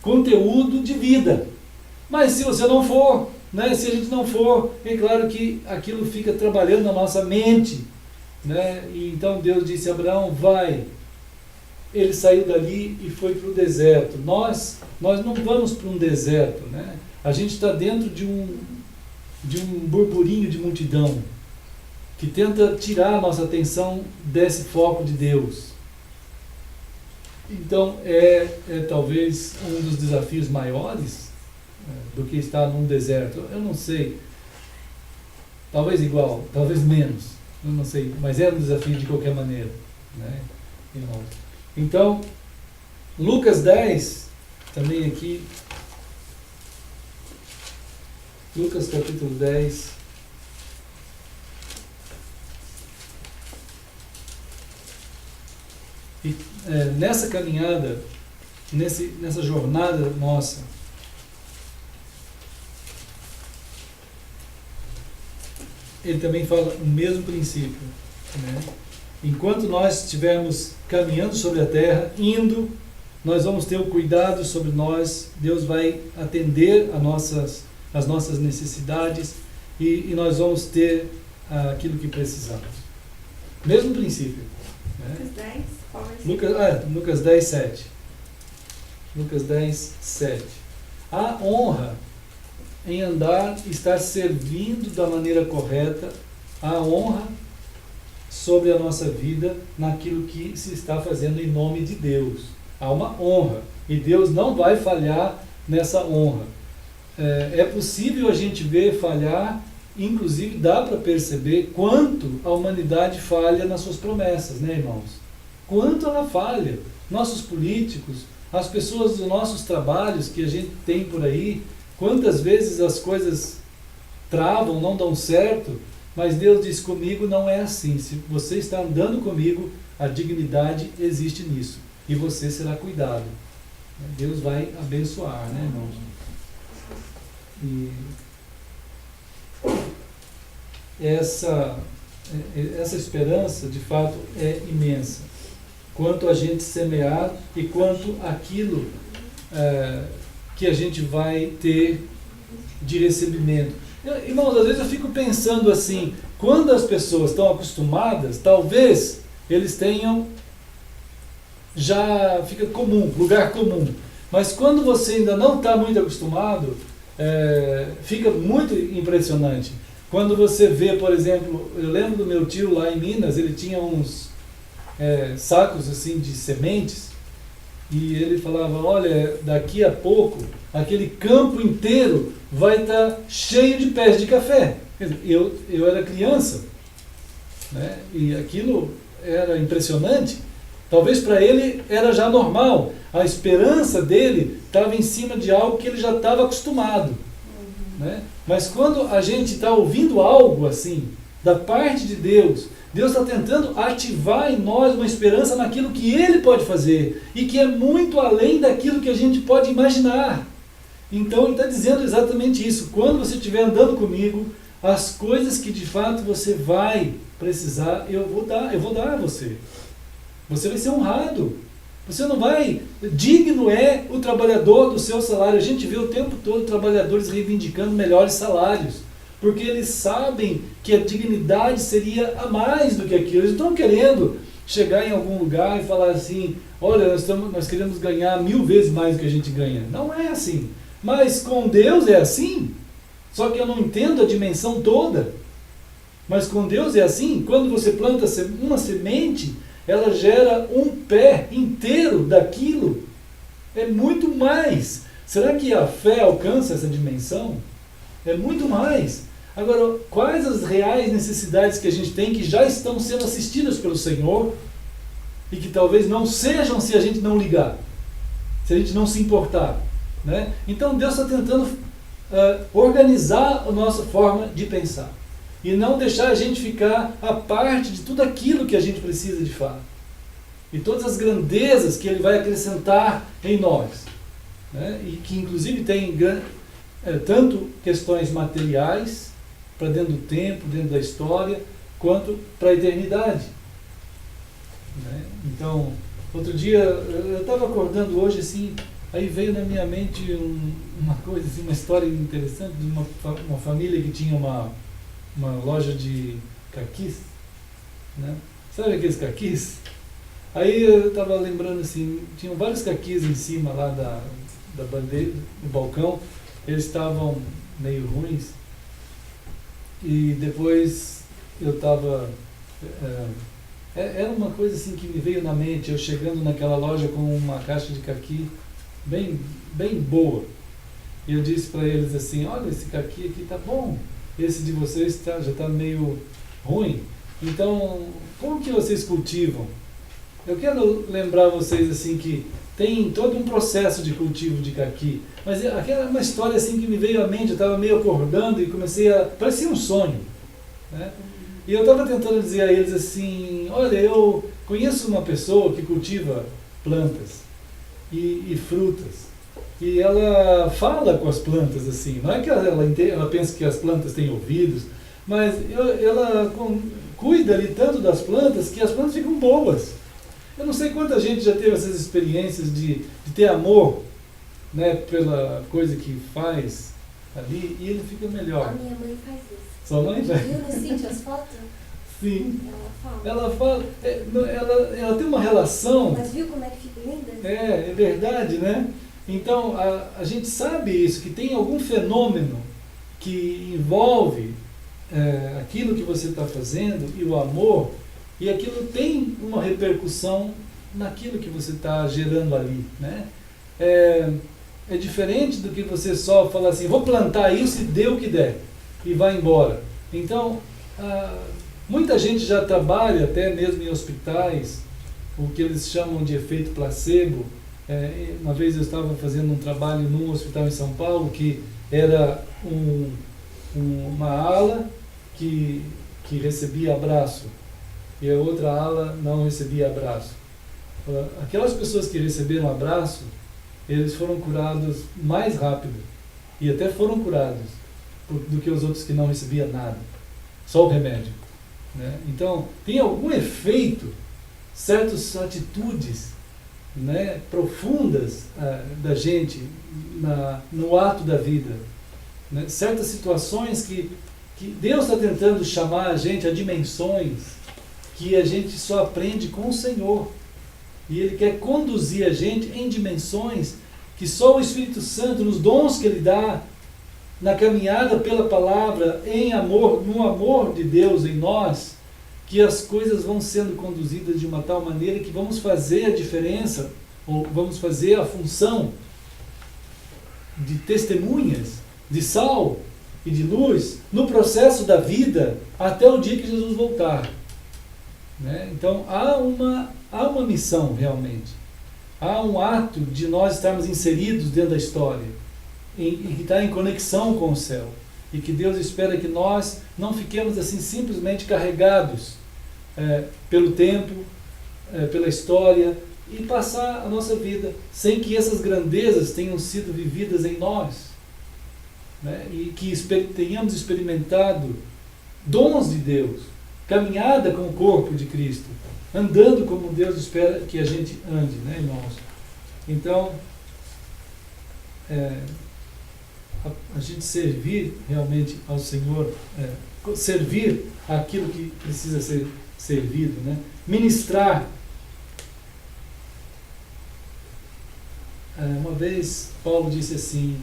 [SPEAKER 2] conteúdo de vida. Mas se você não for, né? Se a gente não for, é claro que aquilo fica trabalhando na nossa mente, né? E então Deus disse a Abraão, vai. Ele saiu dali e foi para o deserto. Nós não vamos para um deserto, né? A gente está dentro de um burburinho de multidão que tenta tirar a nossa atenção desse foco de Deus. Então é talvez um dos desafios maiores do que estar num deserto. Eu não sei, talvez igual, talvez menos, eu não sei, mas é um desafio de qualquer maneira, né, irmãos? Então, Lucas 10, também aqui, Lucas capítulo 10, e nessa caminhada, nessa jornada nossa, ele também fala o mesmo princípio, né? Enquanto nós estivermos caminhando sobre a terra, indo, nós vamos ter o cuidado sobre nós, Deus vai atender as nossas necessidades e nós vamos ter aquilo que precisamos. Mesmo princípio. Né?
[SPEAKER 1] Lucas 10, qual
[SPEAKER 2] Lucas 10, 7. Lucas 10, 7. A honra em andar, estar servindo da maneira correta, a honra sobre a nossa vida naquilo que se está fazendo em nome de Deus. Há uma honra e Deus não vai falhar nessa honra. É possível a gente ver falhar, inclusive dá para perceber quanto a humanidade falha nas suas promessas, né, irmãos? Quanto ela falha. Nossos políticos, as pessoas dos nossos trabalhos que a gente tem por aí, quantas vezes as coisas travam, não dão certo, mas Deus diz, comigo não é assim. Se você está andando comigo, a dignidade existe nisso. E você será cuidado. Deus vai abençoar, né, irmãos? E essa esperança, de fato, é imensa. Quanto a gente semear e quanto aquilo que a gente vai ter de recebimento. Irmãos, às vezes eu fico pensando assim, quando as pessoas estão acostumadas, talvez eles tenham, já fica comum, lugar comum. Mas quando você ainda não está muito acostumado, fica muito impressionante. Quando você vê, por exemplo, eu lembro do meu tio lá em Minas, ele tinha uns sacos assim de sementes, e ele falava, olha, daqui a pouco, aquele campo inteiro vai estar cheio de pés de café. Eu era criança, né? E aquilo era impressionante. Talvez para ele era já normal. A esperança dele estava em cima de algo que ele já estava acostumado. Né? Mas quando a gente está ouvindo algo assim, da parte de Deus, Deus está tentando ativar em nós uma esperança naquilo que Ele pode fazer e que é muito além daquilo que a gente pode imaginar. Então Ele está dizendo exatamente isso. Quando você estiver andando comigo, as coisas que de fato você vai precisar, eu vou dar a você. Você vai ser honrado. Você não vai... Digno é o trabalhador do seu salário. A gente vê o tempo todo trabalhadores reivindicando melhores salários, porque eles sabem que a dignidade seria a mais do que aquilo. Eles estão querendo chegar em algum lugar e falar assim, olha, nós queremos ganhar 1000 vezes mais do que a gente ganha. Não é assim. Mas com Deus é assim. Só que eu não entendo a dimensão toda. Mas com Deus é assim. Quando você planta uma semente, ela gera um pé inteiro daquilo. É muito mais. Será que a fé alcança essa dimensão? É muito mais. Agora, quais as reais necessidades que a gente tem que já estão sendo assistidas pelo Senhor e que talvez não sejam se a gente não ligar, se a gente não se importar, né? Então Deus está tentando organizar a nossa forma de pensar e não deixar a gente ficar à parte de tudo aquilo que a gente precisa de fato e todas as grandezas que Ele vai acrescentar em nós, né? E que inclusive tem tanto questões materiais para dentro do tempo, dentro da história, quanto para a eternidade, né? Então, outro dia, eu estava acordando hoje assim, Aí veio na minha mente uma coisa, assim, uma história interessante de uma família que tinha uma loja de caquis, né? Sabe aqueles caquis? Aí eu estava lembrando assim, tinham vários caquis em cima lá da bandeira, do balcão, eles estavam meio ruins, e depois eu estava... era uma coisa assim que me veio na mente, eu chegando naquela loja com uma caixa de caqui bem, bem boa. E eu disse para eles assim, olha, esse caqui aqui tá bom, esse de vocês já está meio ruim. Então, como que vocês cultivam? Eu quero lembrar vocês assim que tem todo um processo de cultivo de caqui, mas aquela é uma história assim que me veio à mente, eu estava meio acordando e comecei a... parecia um sonho, né? E eu estava tentando dizer a eles assim, olha, eu conheço uma pessoa que cultiva plantas e frutas, e ela fala com as plantas assim, não é que ela pensa que as plantas têm ouvidos, mas ela cuida ali tanto das plantas que as plantas ficam boas. Eu não sei quanta gente já teve essas experiências de ter amor, né, pela coisa que faz ali, e ele fica melhor.
[SPEAKER 6] A minha mãe faz isso.
[SPEAKER 2] Sua mãe vai?
[SPEAKER 6] Viu no sítio as fotos?
[SPEAKER 2] Sim.
[SPEAKER 6] Ela fala.
[SPEAKER 2] Ela tem uma relação.
[SPEAKER 6] Mas viu como é que fica linda?
[SPEAKER 2] É verdade, né? Então, a gente sabe isso, que tem algum fenômeno que envolve aquilo que você está fazendo e o amor, e aquilo tem uma repercussão naquilo que você está gerando ali, né? É diferente do que você só falar assim, vou plantar isso e dê o que der, e vai embora. Então, muita gente já trabalha, até mesmo em hospitais, o que eles chamam de efeito placebo. Uma vez eu estava fazendo um trabalho num hospital em São Paulo, que era uma ala que recebia abraço, e a outra ala não recebia abraço. Aquelas pessoas que receberam abraço, eles foram curados mais rápido, e até foram curados, do que os outros que não recebiam nada, só o remédio, né? Então, tem algum efeito, certas atitudes, né, profundas da gente no ato da vida, né? Certas situações que Deus está tentando chamar a gente a dimensões que a gente só aprende com o Senhor, e Ele quer conduzir a gente em dimensões que só o Espírito Santo, nos dons que Ele dá, na caminhada pela palavra, em amor, no amor de Deus em nós, que as coisas vão sendo conduzidas de uma tal maneira que vamos fazer a diferença, ou vamos fazer a função de testemunhas, de sal e de luz, no processo da vida, até o dia que Jesus voltar, né? Então, há uma missão realmente, há um ato de nós estarmos inseridos dentro da história, e que está em conexão com o céu, e que Deus espera que nós não fiquemos assim simplesmente carregados pelo tempo, pela história, e passar a nossa vida sem que essas grandezas tenham sido vividas em nós, né? E que tenhamos experimentado dons de Deus, caminhada com o corpo de Cristo, andando como Deus espera que a gente ande, né, irmãos? Então, a gente servir realmente ao Senhor, servir aquilo que precisa ser servido, né? Ministrar. Uma vez Paulo disse assim,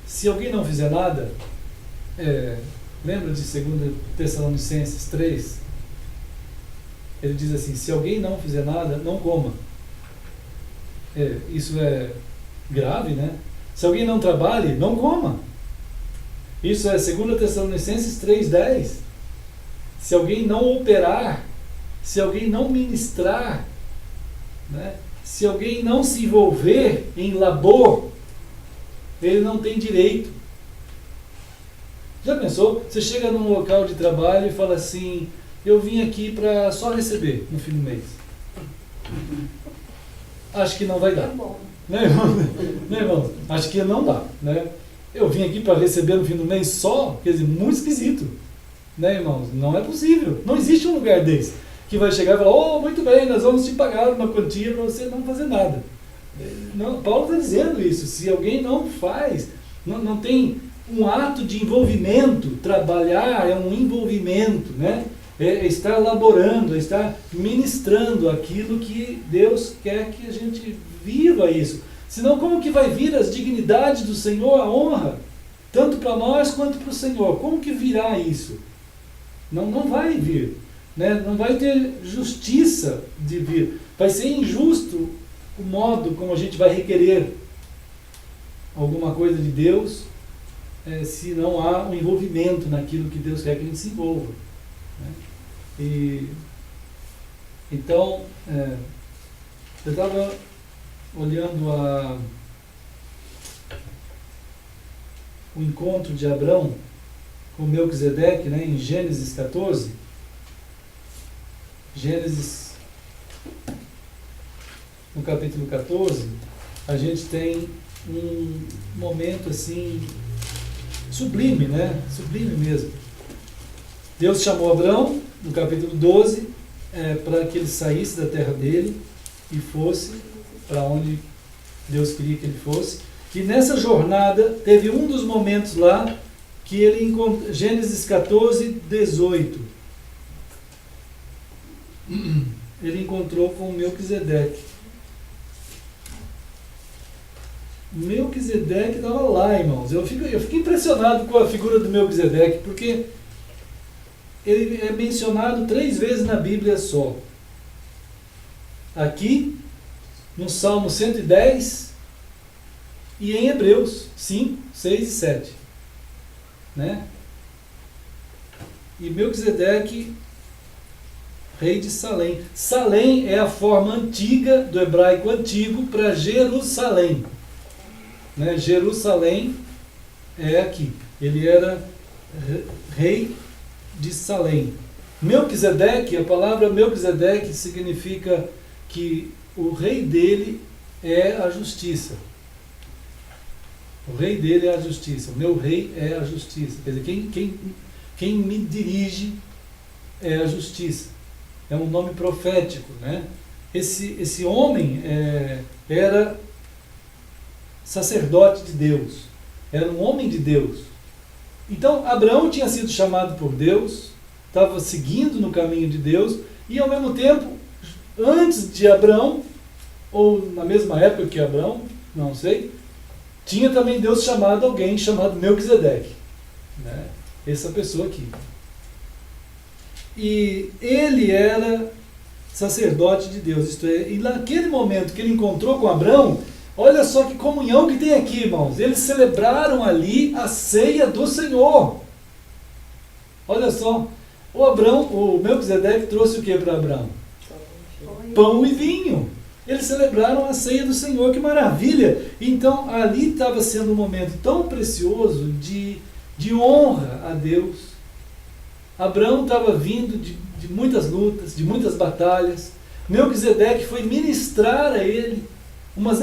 [SPEAKER 2] se alguém não fizer nada, lembra de 2 Tessalonicenses 3? Ele diz assim, se alguém não fizer nada, não coma. Isso é grave, né? Se alguém não trabalhe, não coma. Isso é 2 Tessalonicenses 3,10. Se alguém não operar, se alguém não ministrar, né? Se alguém não se envolver em labor, ele não tem direito. Já pensou? Você chega num local de trabalho e fala assim, eu vim aqui para só receber no fim do mês. Acho que não vai dar.
[SPEAKER 6] É bom.
[SPEAKER 2] Né, irmão? Acho que não dá, né? Eu vim aqui para receber no fim do mês só, quer dizer, muito esquisito, né, irmãos? Não é possível. Não existe um lugar desse que vai chegar e falar, muito bem, nós vamos te pagar uma quantia para você não fazer nada. Não, Paulo está dizendo isso. Se alguém não faz, não tem um ato de envolvimento, trabalhar é um envolvimento, né? É estar elaborando, é estar ministrando aquilo que Deus quer que a gente viva isso. Senão como que vai vir as dignidades do Senhor, a honra, tanto para nós quanto para o Senhor? Como que virá isso? Não vai vir, né? Não vai ter justiça de vir. Vai ser injusto o modo como a gente vai requerer alguma coisa de Deus, se não há um envolvimento naquilo que Deus quer que a gente se envolva, né? Então, eu estava olhando o encontro de Abrão com Melquisedeque, né, em Gênesis 14. Gênesis, no capítulo 14, a gente tem um momento assim sublime, né? Sublime mesmo. Deus chamou Abrão, no capítulo 12, para que ele saísse da terra dele e fosse para onde Deus queria que ele fosse. E nessa jornada, teve um dos momentos lá que ele encontrou, Gênesis 14, 18. Ele encontrou com Melquisedeque. Melquisedeque estava lá, irmãos. Eu fico impressionado com a figura do Melquisedeque, porque ele é mencionado 3 vezes na Bíblia só. Aqui, no Salmo 110 e em Hebreus 5, 6 e 7. Né? E Melquisedeque, rei de Salém. Salém é a forma antiga do hebraico antigo para Jerusalém. Né? Jerusalém é aqui. Ele era rei de Salém. Melquisedeque, a palavra Melquisedeque significa que o rei dele é a justiça. O rei dele é a justiça. O meu rei é a justiça. Quer dizer, quem me dirige é a justiça. É um nome profético, né? Esse homem era sacerdote de Deus. Era um homem de Deus. Então, Abraão tinha sido chamado por Deus, estava seguindo no caminho de Deus, e ao mesmo tempo, antes de Abraão, ou na mesma época que Abraão, não sei, tinha também Deus chamado alguém chamado Melquisedeque, né? Essa pessoa aqui. E ele era sacerdote de Deus, isto é, e naquele momento que ele encontrou com Abraão, olha só que comunhão que tem aqui, irmãos. Eles celebraram ali a ceia do Senhor. Olha só, o Melquisedeque trouxe o que para Abraão? Pão e vinho. Eles celebraram a ceia do Senhor, que maravilha! Então ali estava sendo um momento tão precioso de honra a Deus. Abraão estava vindo de muitas lutas, de muitas batalhas. Melquisedeque foi ministrar a ele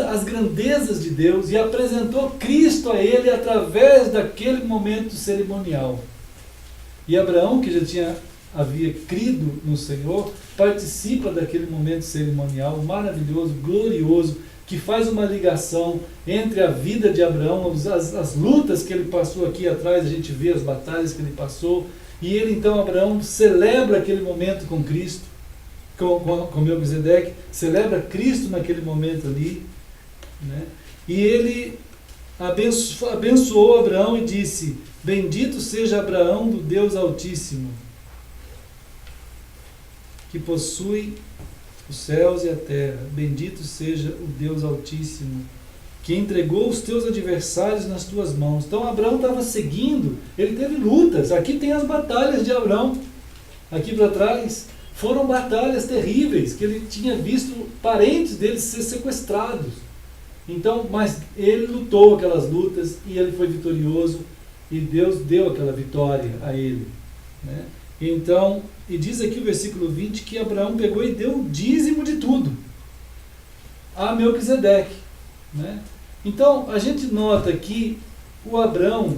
[SPEAKER 2] as grandezas de Deus e apresentou Cristo a ele através daquele momento cerimonial. E Abraão, que havia crido no Senhor, participa daquele momento cerimonial maravilhoso, glorioso, que faz uma ligação entre a vida de Abraão, as lutas que ele passou aqui atrás, a gente vê as batalhas que ele passou, e ele então, Abraão, celebra aquele momento com Cristo, com Melquisedeque, celebra Cristo naquele momento ali, né? E ele abençoou Abraão e disse: bendito seja Abraão do Deus Altíssimo, que possui os céus e a terra. Bendito seja o Deus Altíssimo, que entregou os teus adversários nas tuas mãos. Então Abraão estava seguindo, ele teve lutas. Aqui tem as batalhas de Abraão, aqui para trás foram batalhas terríveis, que ele tinha visto parentes dele ser sequestrados. Então, mas ele lutou aquelas lutas e ele foi vitorioso, e Deus deu aquela vitória a ele, né? Então, e diz aqui o versículo 20 que Abraão pegou e deu o dízimo de tudo a Melquisedeque, né? Então, a gente nota que o Abraão,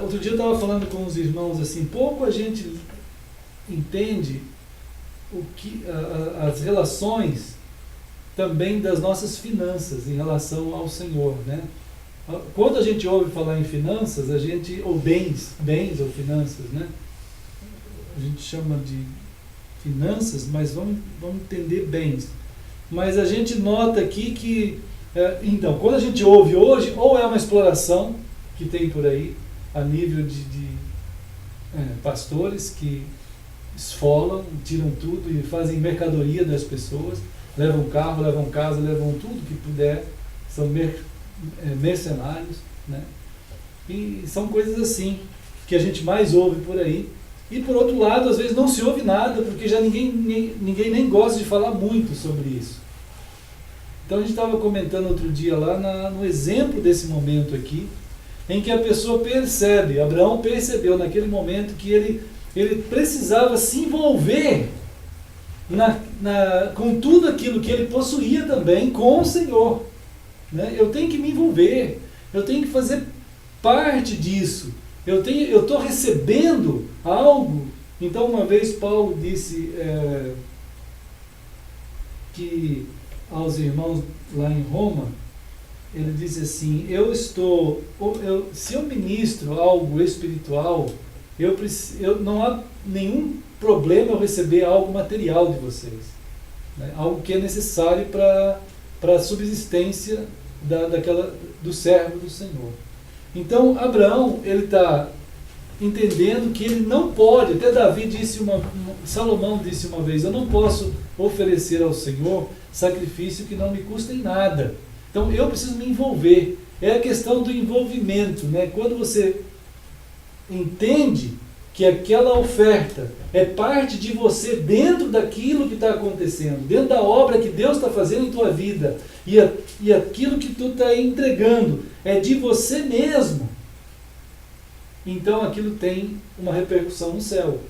[SPEAKER 2] outro dia eu estava falando com os irmãos assim, pouco a gente entende as relações também das nossas finanças em relação ao Senhor, né? Quando a gente ouve falar em finanças, ou bens ou finanças, né? A gente chama de finanças, mas vamos entender bens. Mas a gente nota aqui que, então, quando a gente ouve hoje, ou é uma exploração que tem por aí, a nível de pastores que esfolam, tiram tudo e fazem mercadoria das pessoas, levam carro, levam casa, levam tudo que puder, são mercenários, né? E são coisas assim que a gente mais ouve por aí. E por outro lado, às vezes não se ouve nada, porque já ninguém nem gosta de falar muito sobre isso. Então a gente estava comentando outro dia lá no exemplo desse momento aqui, em que a pessoa percebe, Abraão percebeu naquele momento que ele precisava se envolver com tudo aquilo que ele possuía também com o Senhor, né? Eu tenho que me envolver, eu tenho que fazer parte disso, eu estou recebendo algo. Então uma vez Paulo disse que aos irmãos lá em Roma, ele disse assim: se eu ministro algo espiritual, não há nenhum problema eu receber algo material de vocês, né? Algo que é necessário para a subsistência do servo do Senhor. Então Abraão, ele está entendendo que ele não pode, até Salomão disse uma vez: eu não posso oferecer ao Senhor sacrifício que não me custe nada. Então eu preciso me envolver. É a questão do envolvimento, né? Quando você entende que aquela oferta é parte de você dentro daquilo que está acontecendo, dentro da obra que Deus está fazendo em tua vida, e aquilo que tu está entregando é de você mesmo, então aquilo tem uma repercussão no céu.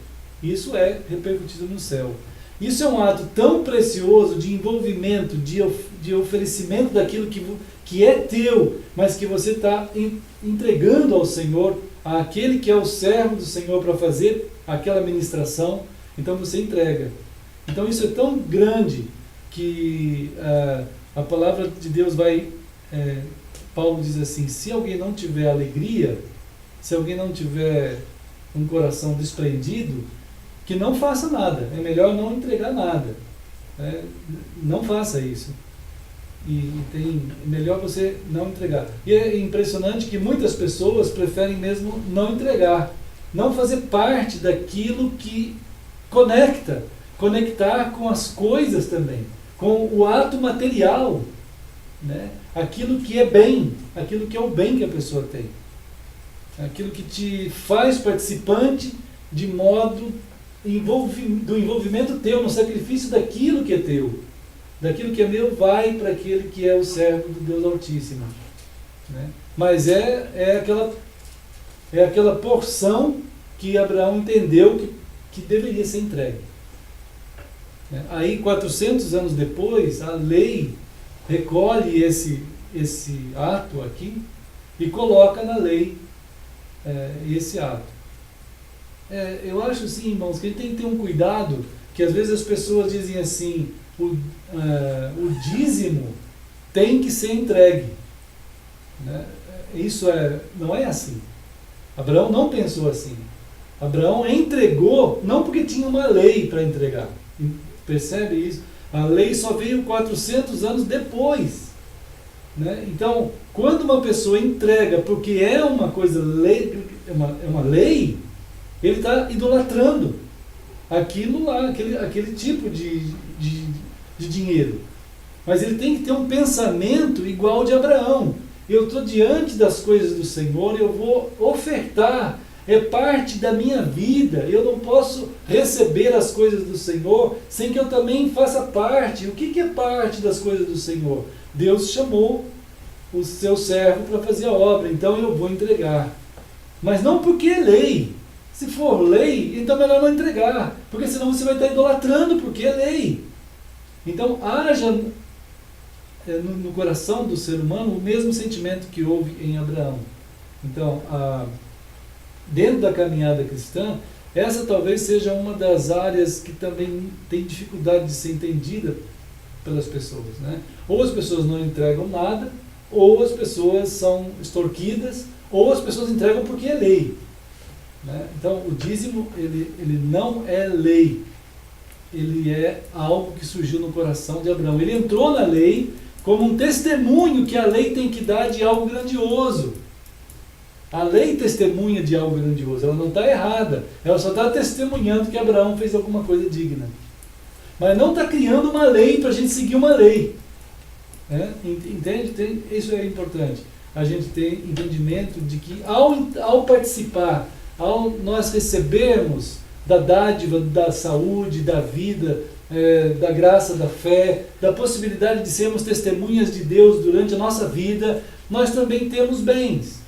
[SPEAKER 2] Isso é repercutido no céu. Isso é um ato tão precioso de envolvimento, de oferecimento daquilo que é teu, mas que você está entregando ao Senhor, àquele que é o servo do Senhor para fazer aquela ministração. Então você entrega. Então isso é tão grande que a palavra de Deus Paulo diz assim: se alguém não tiver alegria, se alguém não tiver um coração desprendido, que não faça nada. É melhor não entregar nada. Não faça isso. É melhor você não entregar. E é impressionante que muitas pessoas preferem mesmo não entregar, não fazer parte daquilo que conectar com as coisas também, com o ato material, né? Aquilo que é bem, aquilo que é o bem que a pessoa tem, aquilo que te faz participante de modo do envolvimento teu, no sacrifício daquilo que é teu, daquilo que é meu, vai para aquele que é o servo do Deus Altíssimo, né? Mas é aquela porção que Abraão entendeu que deveria ser entregue, né? Aí 400 anos depois, a lei recolhe esse ato aqui e coloca na lei esse ato. Eu acho assim, irmãos, que a gente tem que ter um cuidado, que às vezes as pessoas dizem assim: o dízimo tem que ser entregue, né? Isso não é assim. Abraão não pensou assim. Abraão entregou não porque tinha uma lei para entregar. Percebe isso? A lei só veio 400 anos depois, né? Então, quando uma pessoa entrega porque é uma coisa é uma lei, ele está idolatrando aquilo lá, aquele tipo de dinheiro. Mas ele tem que ter um pensamento igual ao de Abraão. Eu estou diante das coisas do Senhor, eu vou ofertar, é parte da minha vida. Eu não posso receber as coisas do Senhor sem que eu também faça parte. O que é parte das coisas do Senhor? Deus chamou o seu servo para fazer a obra, então eu vou entregar. Mas não porque é lei. Se for lei, então é melhor não entregar, porque senão você vai estar idolatrando, porque é lei. Então haja no coração do ser humano o mesmo sentimento que houve em Abraão. Então, dentro da caminhada cristã, essa talvez seja uma das áreas que também tem dificuldade de ser entendida pelas pessoas, né? Ou as pessoas não entregam nada, ou as pessoas são extorquidas, ou as pessoas entregam porque é lei, né? Então o dízimo ele não é lei, ele é algo que surgiu no coração de Abraão. Ele entrou na lei como um testemunho que a lei tem que dar de algo grandioso. A lei testemunha de algo grandioso, ela não está errada, ela só está testemunhando que Abraão fez alguma coisa digna. Mas não está criando uma lei para a gente seguir uma lei. Né? Entende? Isso é importante. A gente ter entendimento de que ao participar, ao nós recebermos da dádiva, da saúde, da vida, da graça, da fé, da possibilidade de sermos testemunhas de Deus durante a nossa vida, nós também temos bens.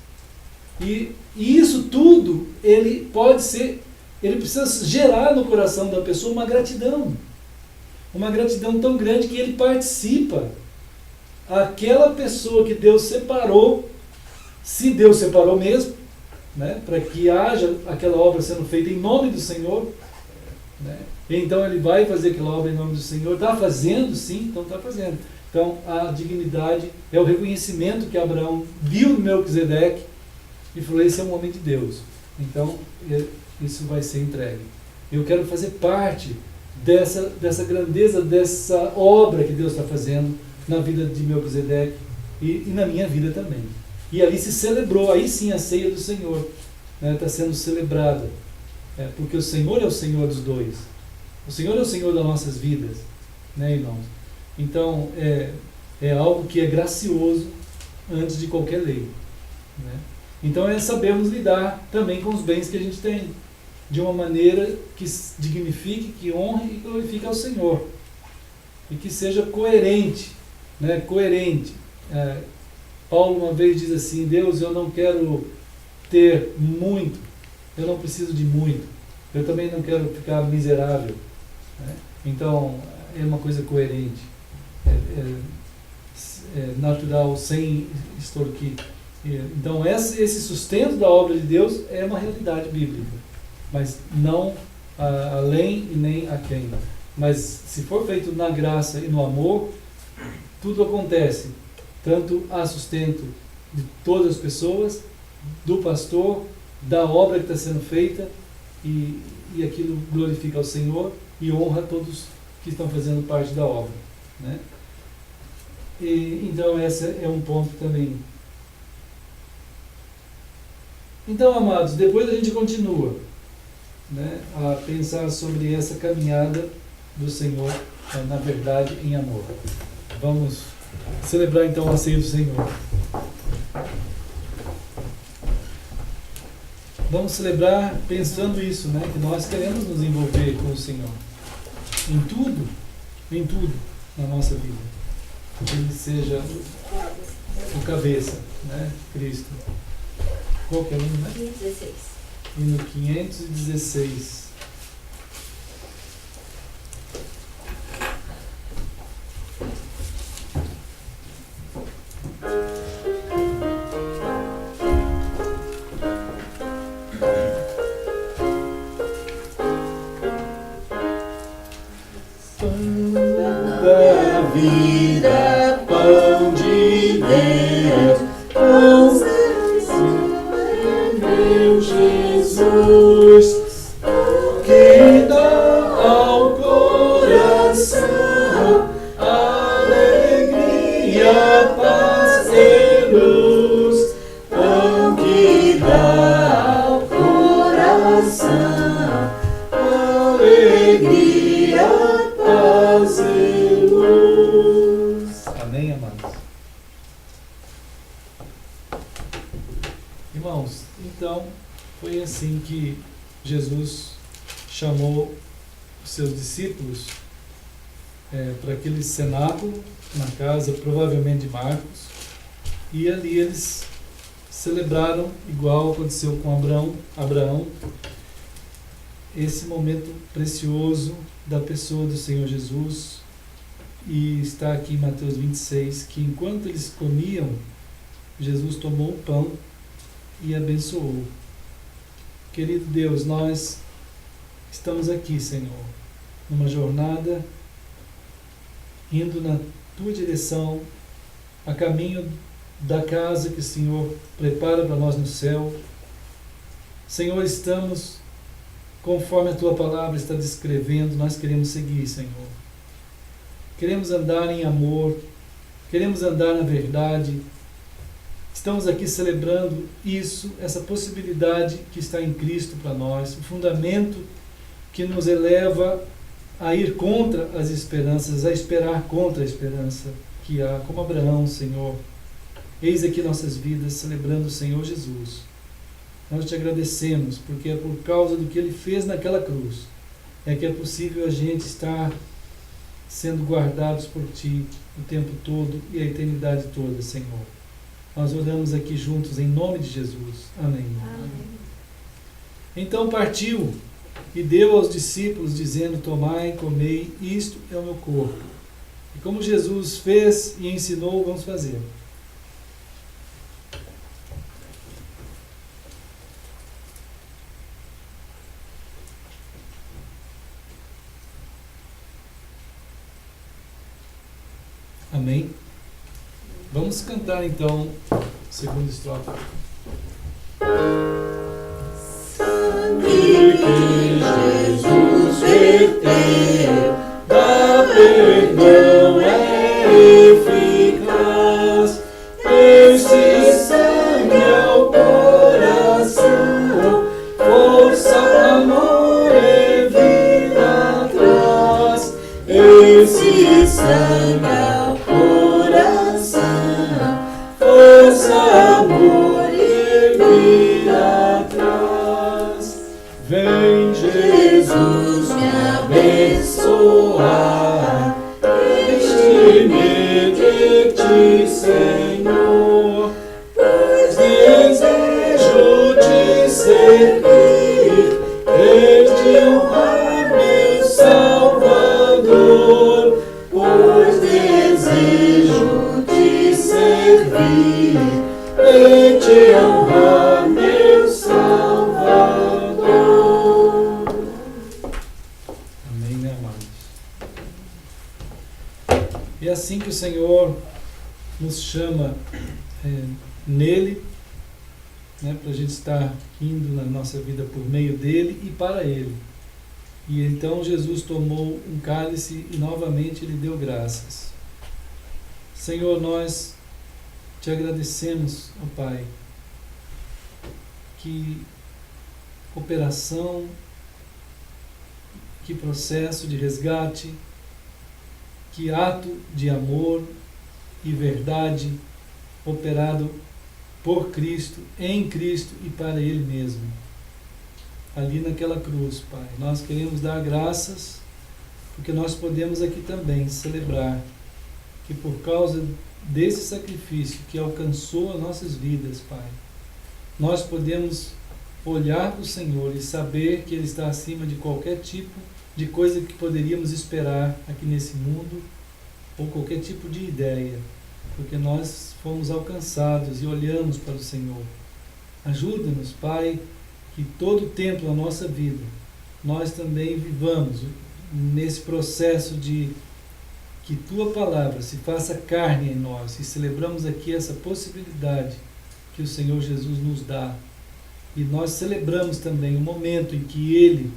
[SPEAKER 2] E isso tudo, ele precisa gerar no coração da pessoa uma gratidão tão grande que ele participa. Aquela pessoa que Deus separou, se Deus separou mesmo, né, para que haja aquela obra sendo feita em nome do Senhor, né, então ele vai fazer aquela obra em nome do Senhor, está fazendo, sim, então está fazendo. Então a dignidade é o reconhecimento que Abraão viu no Melquisedeque e falou: esse é um homem de Deus, então isso vai ser entregue. Eu quero fazer parte dessa grandeza, dessa obra que Deus está fazendo na vida de Melquisedeque e na minha vida também. E ali se celebrou, aí sim a ceia do Senhor está sendo celebrada, porque o Senhor é o Senhor dos dois, o Senhor é o Senhor das nossas vidas, né, irmãos? Então é algo que é gracioso antes de qualquer lei, né? Então é sabermos lidar também com os bens que a gente tem, de uma maneira que dignifique, que honre e glorifique ao Senhor. E que seja coerente, né? Coerente. Paulo uma vez diz assim: Deus, eu não quero ter muito, eu não preciso de muito, eu também não quero ficar miserável, né? Então é uma coisa coerente, natural, sem extorquir. Então esse sustento da obra de Deus é uma realidade bíblica, mas não além e nem aquém. Mas se for feito na graça e no amor, tudo acontece. Tanto há sustento de todas as pessoas, do pastor, da obra que está sendo feita, e aquilo glorifica ao Senhor e honra todos que estão fazendo parte da obra, né? Então esse é um ponto também. Então, amados, depois a gente continua, né, a pensar sobre essa caminhada do Senhor, na verdade, em amor. Vamos celebrar então a ceia do Senhor. Vamos celebrar pensando isso, né, que nós queremos nos envolver com o Senhor em tudo na nossa vida. Que Ele seja o cabeça, né, Cristo. Qual que é o número, né?
[SPEAKER 6] 516.
[SPEAKER 2] Hino 516.
[SPEAKER 7] Da vida, pão de Deus, pão meu Jesus, que dá ao coração alegria, paz e luz, pão que dá ao coração alegria, paz e luz.
[SPEAKER 2] Amém, amados? Irmãos, então foi assim que Jesus chamou os seus discípulos para aquele cenáculo na casa, provavelmente de Marcos, e ali eles celebraram, igual aconteceu com Abraão, esse momento precioso da pessoa do Senhor Jesus. E está aqui em Mateus 26, que enquanto eles comiam, Jesus tomou o pão e abençoou. Querido Deus, nós estamos aqui, Senhor, numa jornada indo na tua direção, a caminho da casa que o Senhor prepara para nós no céu. Senhor, estamos, conforme a tua palavra está descrevendo, nós queremos seguir, Senhor. Queremos andar em amor, queremos andar na verdade. Estamos aqui celebrando isso, essa possibilidade que está em Cristo para nós, o fundamento que nos eleva a ir contra as esperanças, a esperar contra a esperança que há, como Abraão, Senhor. Eis aqui nossas vidas celebrando o Senhor Jesus. Nós te agradecemos, porque é por causa do que Ele fez naquela cruz, é que é possível a gente estar sendo guardados por Ti o tempo todo e a eternidade toda, Senhor. Nós oramos aqui juntos em nome de Jesus. Amém.
[SPEAKER 4] Amém.
[SPEAKER 2] Então partiu e deu aos discípulos, dizendo: tomai, comei, isto é o meu corpo. E como Jesus fez e ensinou, vamos fazer. Amém? Vamos cantar então a segunda estrofe.
[SPEAKER 7] Sangue que Jesus verteu, dá perdão, é eficaz. Esse sangue ao coração, força, amor e vida traz. Esse sangue ao coração, força, amor e vida traz. Vem Jesus me abençoar, enche-me de ti, Senhor, pois desejo te servir, e te honrar, meu Salvador, pois desejo te servir, e te honrar, meu Salvador.
[SPEAKER 2] Amém, né, amados? É assim que o Senhor nos chama nele, né, para a gente estar indo na nossa vida por meio dele e para ele. E então Jesus tomou um cálice e novamente ele deu graças. Senhor, nós te agradecemos, ó Pai, que operação, que processo de resgate, que ato de amor e verdade operado por Cristo, em Cristo e para Ele mesmo. Ali naquela cruz, Pai, nós queremos dar graças, porque nós podemos aqui também celebrar que por causa desse sacrifício que alcançou as nossas vidas, Pai, nós podemos olhar para o Senhor e saber que Ele está acima de qualquer tipo de coisa que poderíamos esperar aqui nesse mundo, ou qualquer tipo de ideia, porque nós fomos alcançados e olhamos para o Senhor. Ajuda-nos, Pai, que todo o tempo da nossa vida nós também vivamos nesse processo de que Tua Palavra se faça carne em nós, e celebramos aqui essa possibilidade que o Senhor Jesus nos dá. E nós celebramos também o momento em que Ele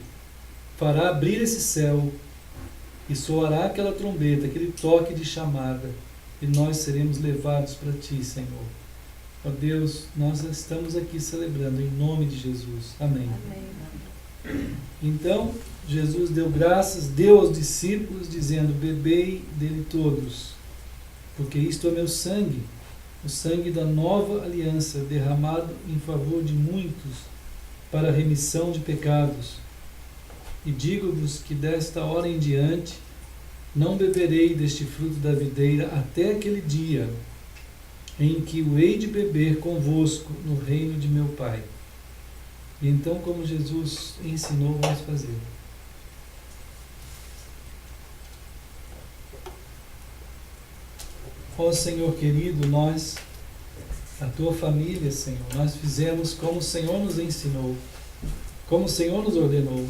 [SPEAKER 2] fará abrir esse céu e soará aquela trombeta, aquele toque de chamada, e nós seremos levados para Ti, Senhor. Ó Deus, nós estamos aqui celebrando em nome de Jesus. Amém.
[SPEAKER 4] Amém.
[SPEAKER 2] Então, Jesus deu graças, deu aos discípulos, dizendo: bebei dele todos, porque isto é meu sangue, o sangue da nova aliança, derramado em favor de muitos, para a remissão de pecados. E digo-vos que desta hora em diante não beberei deste fruto da videira até aquele dia em que o hei de beber convosco no reino de meu Pai. E então, como Jesus ensinou, vamos fazer. Ó Senhor querido, nós, a Tua família, Senhor, nós fizemos como o Senhor nos ensinou, como o Senhor nos ordenou.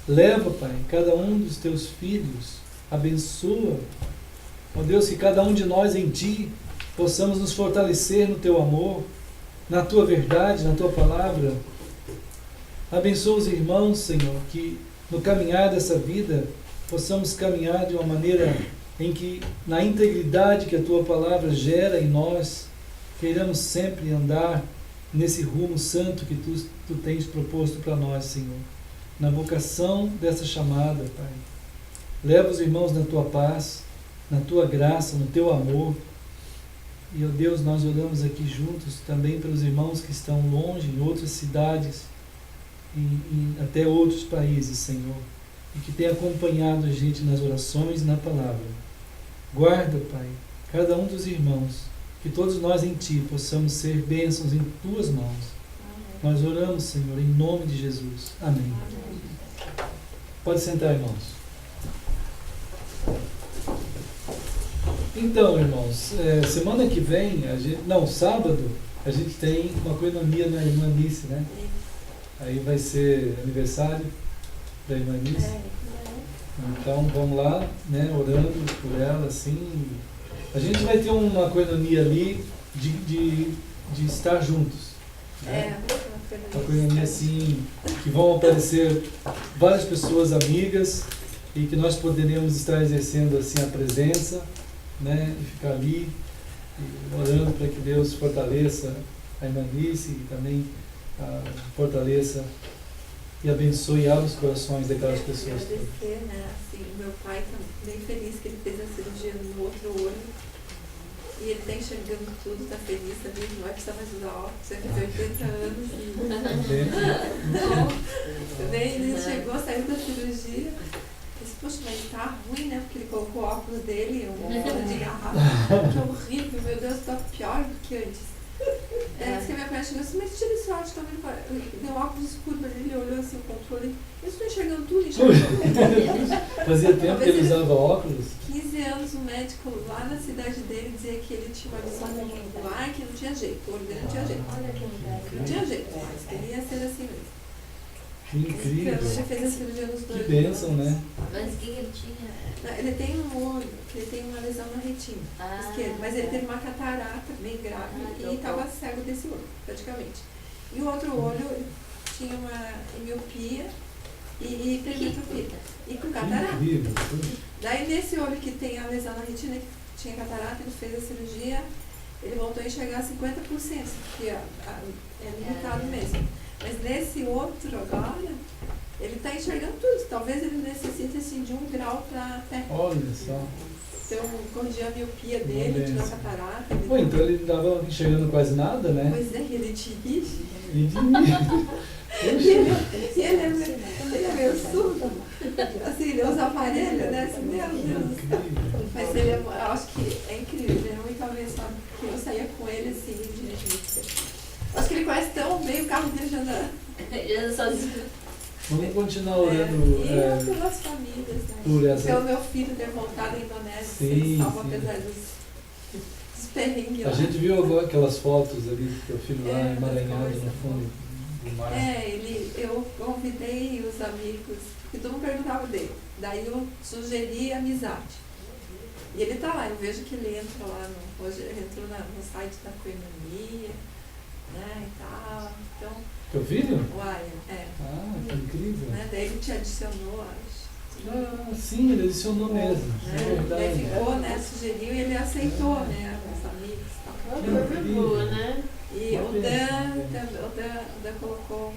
[SPEAKER 2] Leva, Pai, cada um dos Teus filhos, abençoa Ó Deus, que cada um de nós em Ti possamos nos fortalecer no Teu amor, na Tua verdade, na Tua palavra. Abençoa os irmãos, Senhor, que no caminhar dessa vida possamos caminhar de uma maneira em que, na integridade que a Tua palavra gera em nós, queiramos sempre andar nesse rumo santo que Tu tens proposto para nós, Senhor. Na vocação dessa chamada, Pai. Leva os irmãos na Tua paz, na Tua graça, no Teu amor. E, ó Deus, nós oramos aqui juntos também pelos irmãos que estão longe, em outras cidades, e até outros países, Senhor, e que tem acompanhado a gente nas orações e na palavra. Guarda, Pai, cada um dos irmãos, que todos nós em Ti possamos ser bênçãos em Tuas mãos. Nós oramos, Senhor, em nome de Jesus. Amém. Pode sentar, irmãos. Então, irmãos, semana que vem, sábado, a gente tem uma coinonia na Irmã Nice, né? Aí vai ser aniversário da Irmã Nice. Então vamos lá, né, orando por ela, assim. A gente vai ter uma coinonia ali de estar juntos. Né? Uma coinonia assim, que vão aparecer várias pessoas amigas e que nós poderemos estar exercendo assim a presença, né, e ficar ali e orando para que Deus fortaleça a Irmã Nice e também fortaleça e abençoe e abra os corações daquelas pessoas.
[SPEAKER 1] Agradecer, né? Assim, meu pai está bem feliz que ele fez a cirurgia no outro olho e ele está enxergando tudo, está feliz, também não vai precisar mais usar óculos, ele tem 80 anos. Também ele chegou, saiu da cirurgia. Disse, poxa, mas tá ruim, né? Porque ele colocou o óculos dele, uma bola de garrafa. Que horrível, meu Deus, tá pior do que antes. Diz que a minha pai chegou assim, mas tira esse óculos também. Ele deu óculos escuros, mas ele olhou assim o controle. Eu estou enxergando tudo,
[SPEAKER 2] Fazia tempo que ele usava óculos?
[SPEAKER 1] 15 anos o médico lá na cidade dele dizia que ele tinha uma visão lá que não tinha jeito, o olho dele não tinha jeito. Não tinha jeito, mas queria ser assim mesmo.
[SPEAKER 2] Que incrível.
[SPEAKER 1] Ele fez a cirurgia nos dois.
[SPEAKER 2] Que bênção, né?
[SPEAKER 6] Mas o que ele tinha?
[SPEAKER 1] Ele tem um olho, ele tem uma lesão na retina esquerda, mas ele teve uma catarata bem grave e estava cego desse olho, praticamente. E o outro olho tinha uma miopia e hipermetropia. E com catarata.
[SPEAKER 2] Incrível.
[SPEAKER 1] Daí nesse olho que tem a lesão na retina, que tinha catarata, ele fez a cirurgia, ele voltou a enxergar 50%, que é limitado mesmo. Mas nesse outro agora, ele está enxergando tudo. Talvez ele necessite assim, de 1 grau para até.
[SPEAKER 2] Olha só.
[SPEAKER 1] Então, corrigir a miopia dele, tirar a catarata.
[SPEAKER 2] Pô, então ele não estava enxergando quase nada, né?
[SPEAKER 1] Pois é, ele dirige.
[SPEAKER 2] E
[SPEAKER 1] ele é meio surdo. Assim, ele usa aparelho, né? Assim, meu Deus. Mas ele eu acho que é incrível, ele é muito abençoado, porque eu saía com ele assim, dirigindo. Acho que ele conhece tão bem o carro dele já anda.
[SPEAKER 6] Já anda sozinho.
[SPEAKER 2] vamos continuar
[SPEAKER 1] E
[SPEAKER 2] orando
[SPEAKER 1] pelas famílias, né?
[SPEAKER 2] por essa.
[SPEAKER 1] Pelo meu filho ter voltado à Indonésia,
[SPEAKER 2] Sim,
[SPEAKER 1] salvo
[SPEAKER 2] sim.
[SPEAKER 1] apesar dos perrengues
[SPEAKER 2] A
[SPEAKER 1] lá.
[SPEAKER 2] gente viu agora aquelas fotos ali do teu filho lá
[SPEAKER 1] É,
[SPEAKER 2] emaranhado
[SPEAKER 1] coisa.
[SPEAKER 2] no fundo do mar.
[SPEAKER 1] Eu convidei os amigos, porque todo mundo perguntava dele. Daí eu sugeri amizade. E ele tá lá, eu vejo que ele entra lá, hoje ele entrou no site da Coinonia, né, e tal. Então,
[SPEAKER 2] Teu filho?
[SPEAKER 1] o Ryan,
[SPEAKER 2] Ah, que incrível.
[SPEAKER 1] né, daí ele te adicionou, acho.
[SPEAKER 2] Ah, sim, ele adicionou mesmo. É
[SPEAKER 1] Né?
[SPEAKER 2] verdade.
[SPEAKER 1] Daí ficou, né, sugeriu e ele aceitou, né, os amigos e tal.
[SPEAKER 4] Uma coisa boa, né?
[SPEAKER 1] E
[SPEAKER 2] Uma
[SPEAKER 1] o
[SPEAKER 2] bênção,
[SPEAKER 1] Dan colocou, o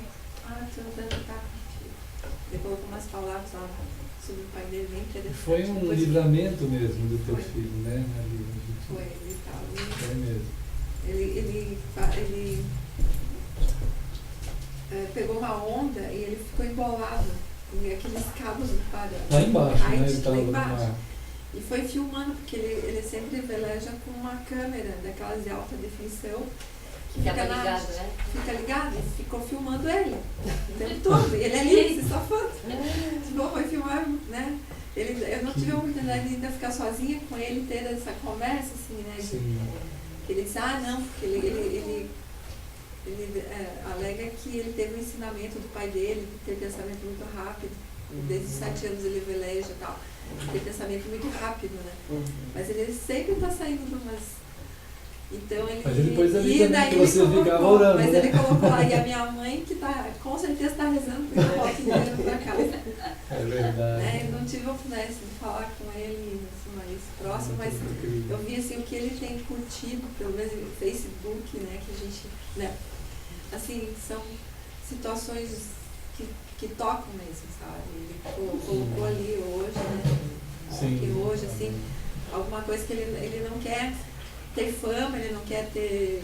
[SPEAKER 1] Dan tá aqui. Ele colocou umas palavras lá sobre o pai dele, bem interessante.
[SPEAKER 2] Foi um
[SPEAKER 1] Depois
[SPEAKER 2] livramento mesmo do teu
[SPEAKER 1] Foi.
[SPEAKER 2] filho, né? Ali, a gente-
[SPEAKER 1] Foi, ele tal.
[SPEAKER 2] Foi mesmo.
[SPEAKER 1] Ele pegou uma onda e ele ficou embolado em aqueles cabos do parão.
[SPEAKER 2] Lá embaixo, né?
[SPEAKER 1] Aí,
[SPEAKER 2] Ele estava
[SPEAKER 1] lá
[SPEAKER 2] no
[SPEAKER 1] embaixo.
[SPEAKER 2] mar.
[SPEAKER 1] E foi filmando, porque ele sempre veleja com uma câmera daquelas de alta definição. Que
[SPEAKER 6] Ficava
[SPEAKER 1] fica
[SPEAKER 6] ligado, né?
[SPEAKER 1] Fica ligado, e ficou filmando ele o tempo todo. Ele ali, se safando. Tipo, foi filmar, né? Eu não tive a oportunidade de ainda ficar sozinha com ele, ter essa conversa, assim, né?
[SPEAKER 2] Sim.
[SPEAKER 1] Que ele disse, não, porque ele alega que ele teve um ensinamento do pai dele, de ter pensamento muito rápido, desde os 7 anos ele veleja e tal. Tem pensamento muito rápido, né? Mas ele sempre está saindo de umas... Então ele...
[SPEAKER 2] Mas ele pôs ali
[SPEAKER 1] e
[SPEAKER 2] também
[SPEAKER 1] daí
[SPEAKER 2] que
[SPEAKER 1] ele
[SPEAKER 2] você
[SPEAKER 1] colocou,
[SPEAKER 2] ficava orando,
[SPEAKER 1] mas
[SPEAKER 2] né?
[SPEAKER 1] ele colocou lá, e a minha mãe que tá, com certeza está rezando porque eu volto dentro da casa.
[SPEAKER 2] É verdade.
[SPEAKER 1] Né? Eu não tive a oportunidade de falar com ele assim, mais próximo, mas eu vi assim, o que ele tem curtido, pelo menos no Facebook, né, que a gente, né, assim, são situações que tocam mesmo, sabe? Ele colocou ali hoje, né?
[SPEAKER 2] Sim.
[SPEAKER 1] Que hoje, assim, alguma coisa que ele não quer ter fama, ele não quer ter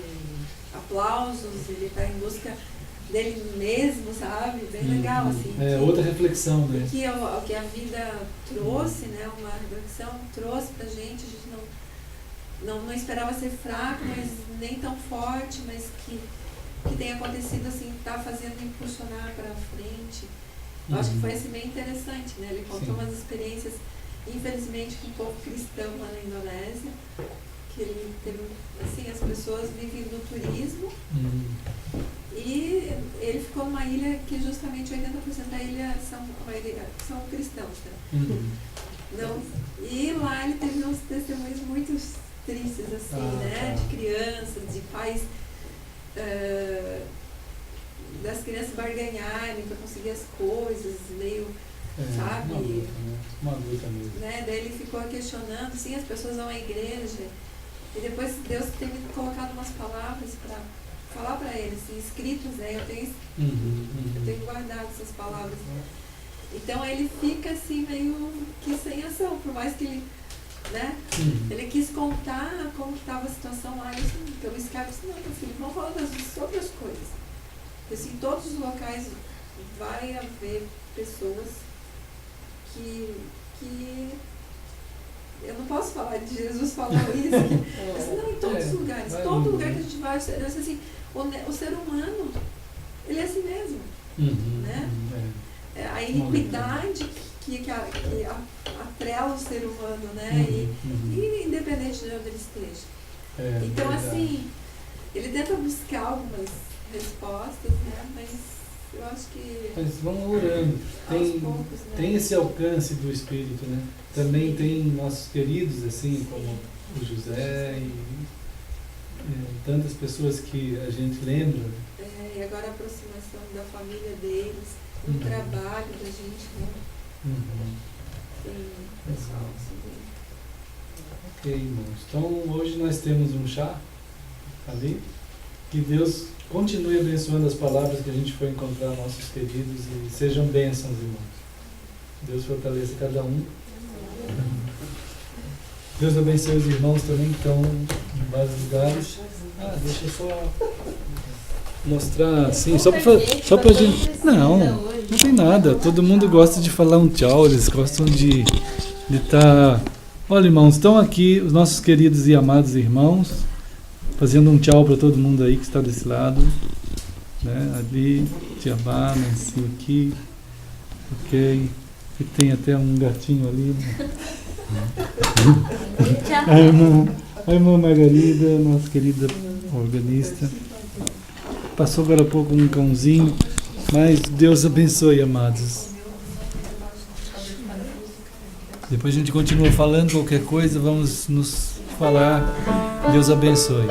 [SPEAKER 1] aplausos, ele está em busca dele mesmo, sabe? Bem legal, assim.
[SPEAKER 2] É outra reflexão, né?
[SPEAKER 1] Que o que a vida trouxe, né? Uma reflexão trouxe pra gente, a gente não esperava ser fraco, mas nem tão forte, mas que tem acontecido assim, tá fazendo impulsionar para frente. Eu acho que foi assim, bem interessante, né? Ele contou umas experiências, infelizmente, com um povo cristão lá na Indonésia, que ele teve, assim, as pessoas vivem do turismo e ele ficou numa ilha que justamente 80% da ilha são cristãos, né? Não, e lá ele teve uns testemunhos muito tristes, assim, né? De crianças, de pais, das crianças barganharem para conseguir as coisas, meio, sabe?
[SPEAKER 2] Uma luta mesmo.
[SPEAKER 1] Né? Daí ele ficou questionando, sim, as pessoas vão à igreja, e depois Deus tem me colocado umas palavras para falar para eles, assim, escritos, né? Eu tenho guardado essas palavras. Então ele fica assim meio que sem ação, por mais que ele, né? Ele quis contar como que estava a situação lá, e pelo Skype, disse, não, meu filho, vamos falar das outras coisas. Porque assim, em todos os locais vai haver pessoas que eu não posso falar de Jesus falando isso, mas não, em todos os lugares, todo lugar que a gente vai, assim, o ser humano, ele é assim mesmo, né? A iniquidade que atrela o ser humano, né? E independente de onde ele esteja. Então, assim, ele tenta buscar algumas respostas, né? Mas eu acho que...
[SPEAKER 2] Mas vão orando.
[SPEAKER 1] Poucos, né?
[SPEAKER 2] Tem esse alcance do Espírito, né? Também tem nossos queridos, assim, como o José e tantas pessoas que a gente lembra.
[SPEAKER 1] E agora a aproximação da família deles, o trabalho da gente, né? Tem pessoal assim.
[SPEAKER 2] Ok, irmãos. Então hoje nós temos um chá ali. Que Deus continue abençoando as palavras que a gente foi encontrar nossos queridos e sejam bênçãos, irmãos. Deus fortaleça cada um. Deus abençoe os irmãos também que estão em vários lugares. Deixa eu só mostrar assim, só pra gente. Não tem nada. Todo mundo gosta de falar um tchau, eles gostam de estar. Olha, irmãos, estão aqui os nossos queridos e amados irmãos, fazendo um tchau para todo mundo aí que está desse lado. Né? Ali, Tiabá, Nancy aqui. Ok. E tem até um gatinho ali. Né? A irmã Margarida, nossa querida organista. Passou agora há pouco um cãozinho, mas Deus abençoe, amados. Depois a gente continua falando qualquer coisa, vamos nos falar. Deus abençoe.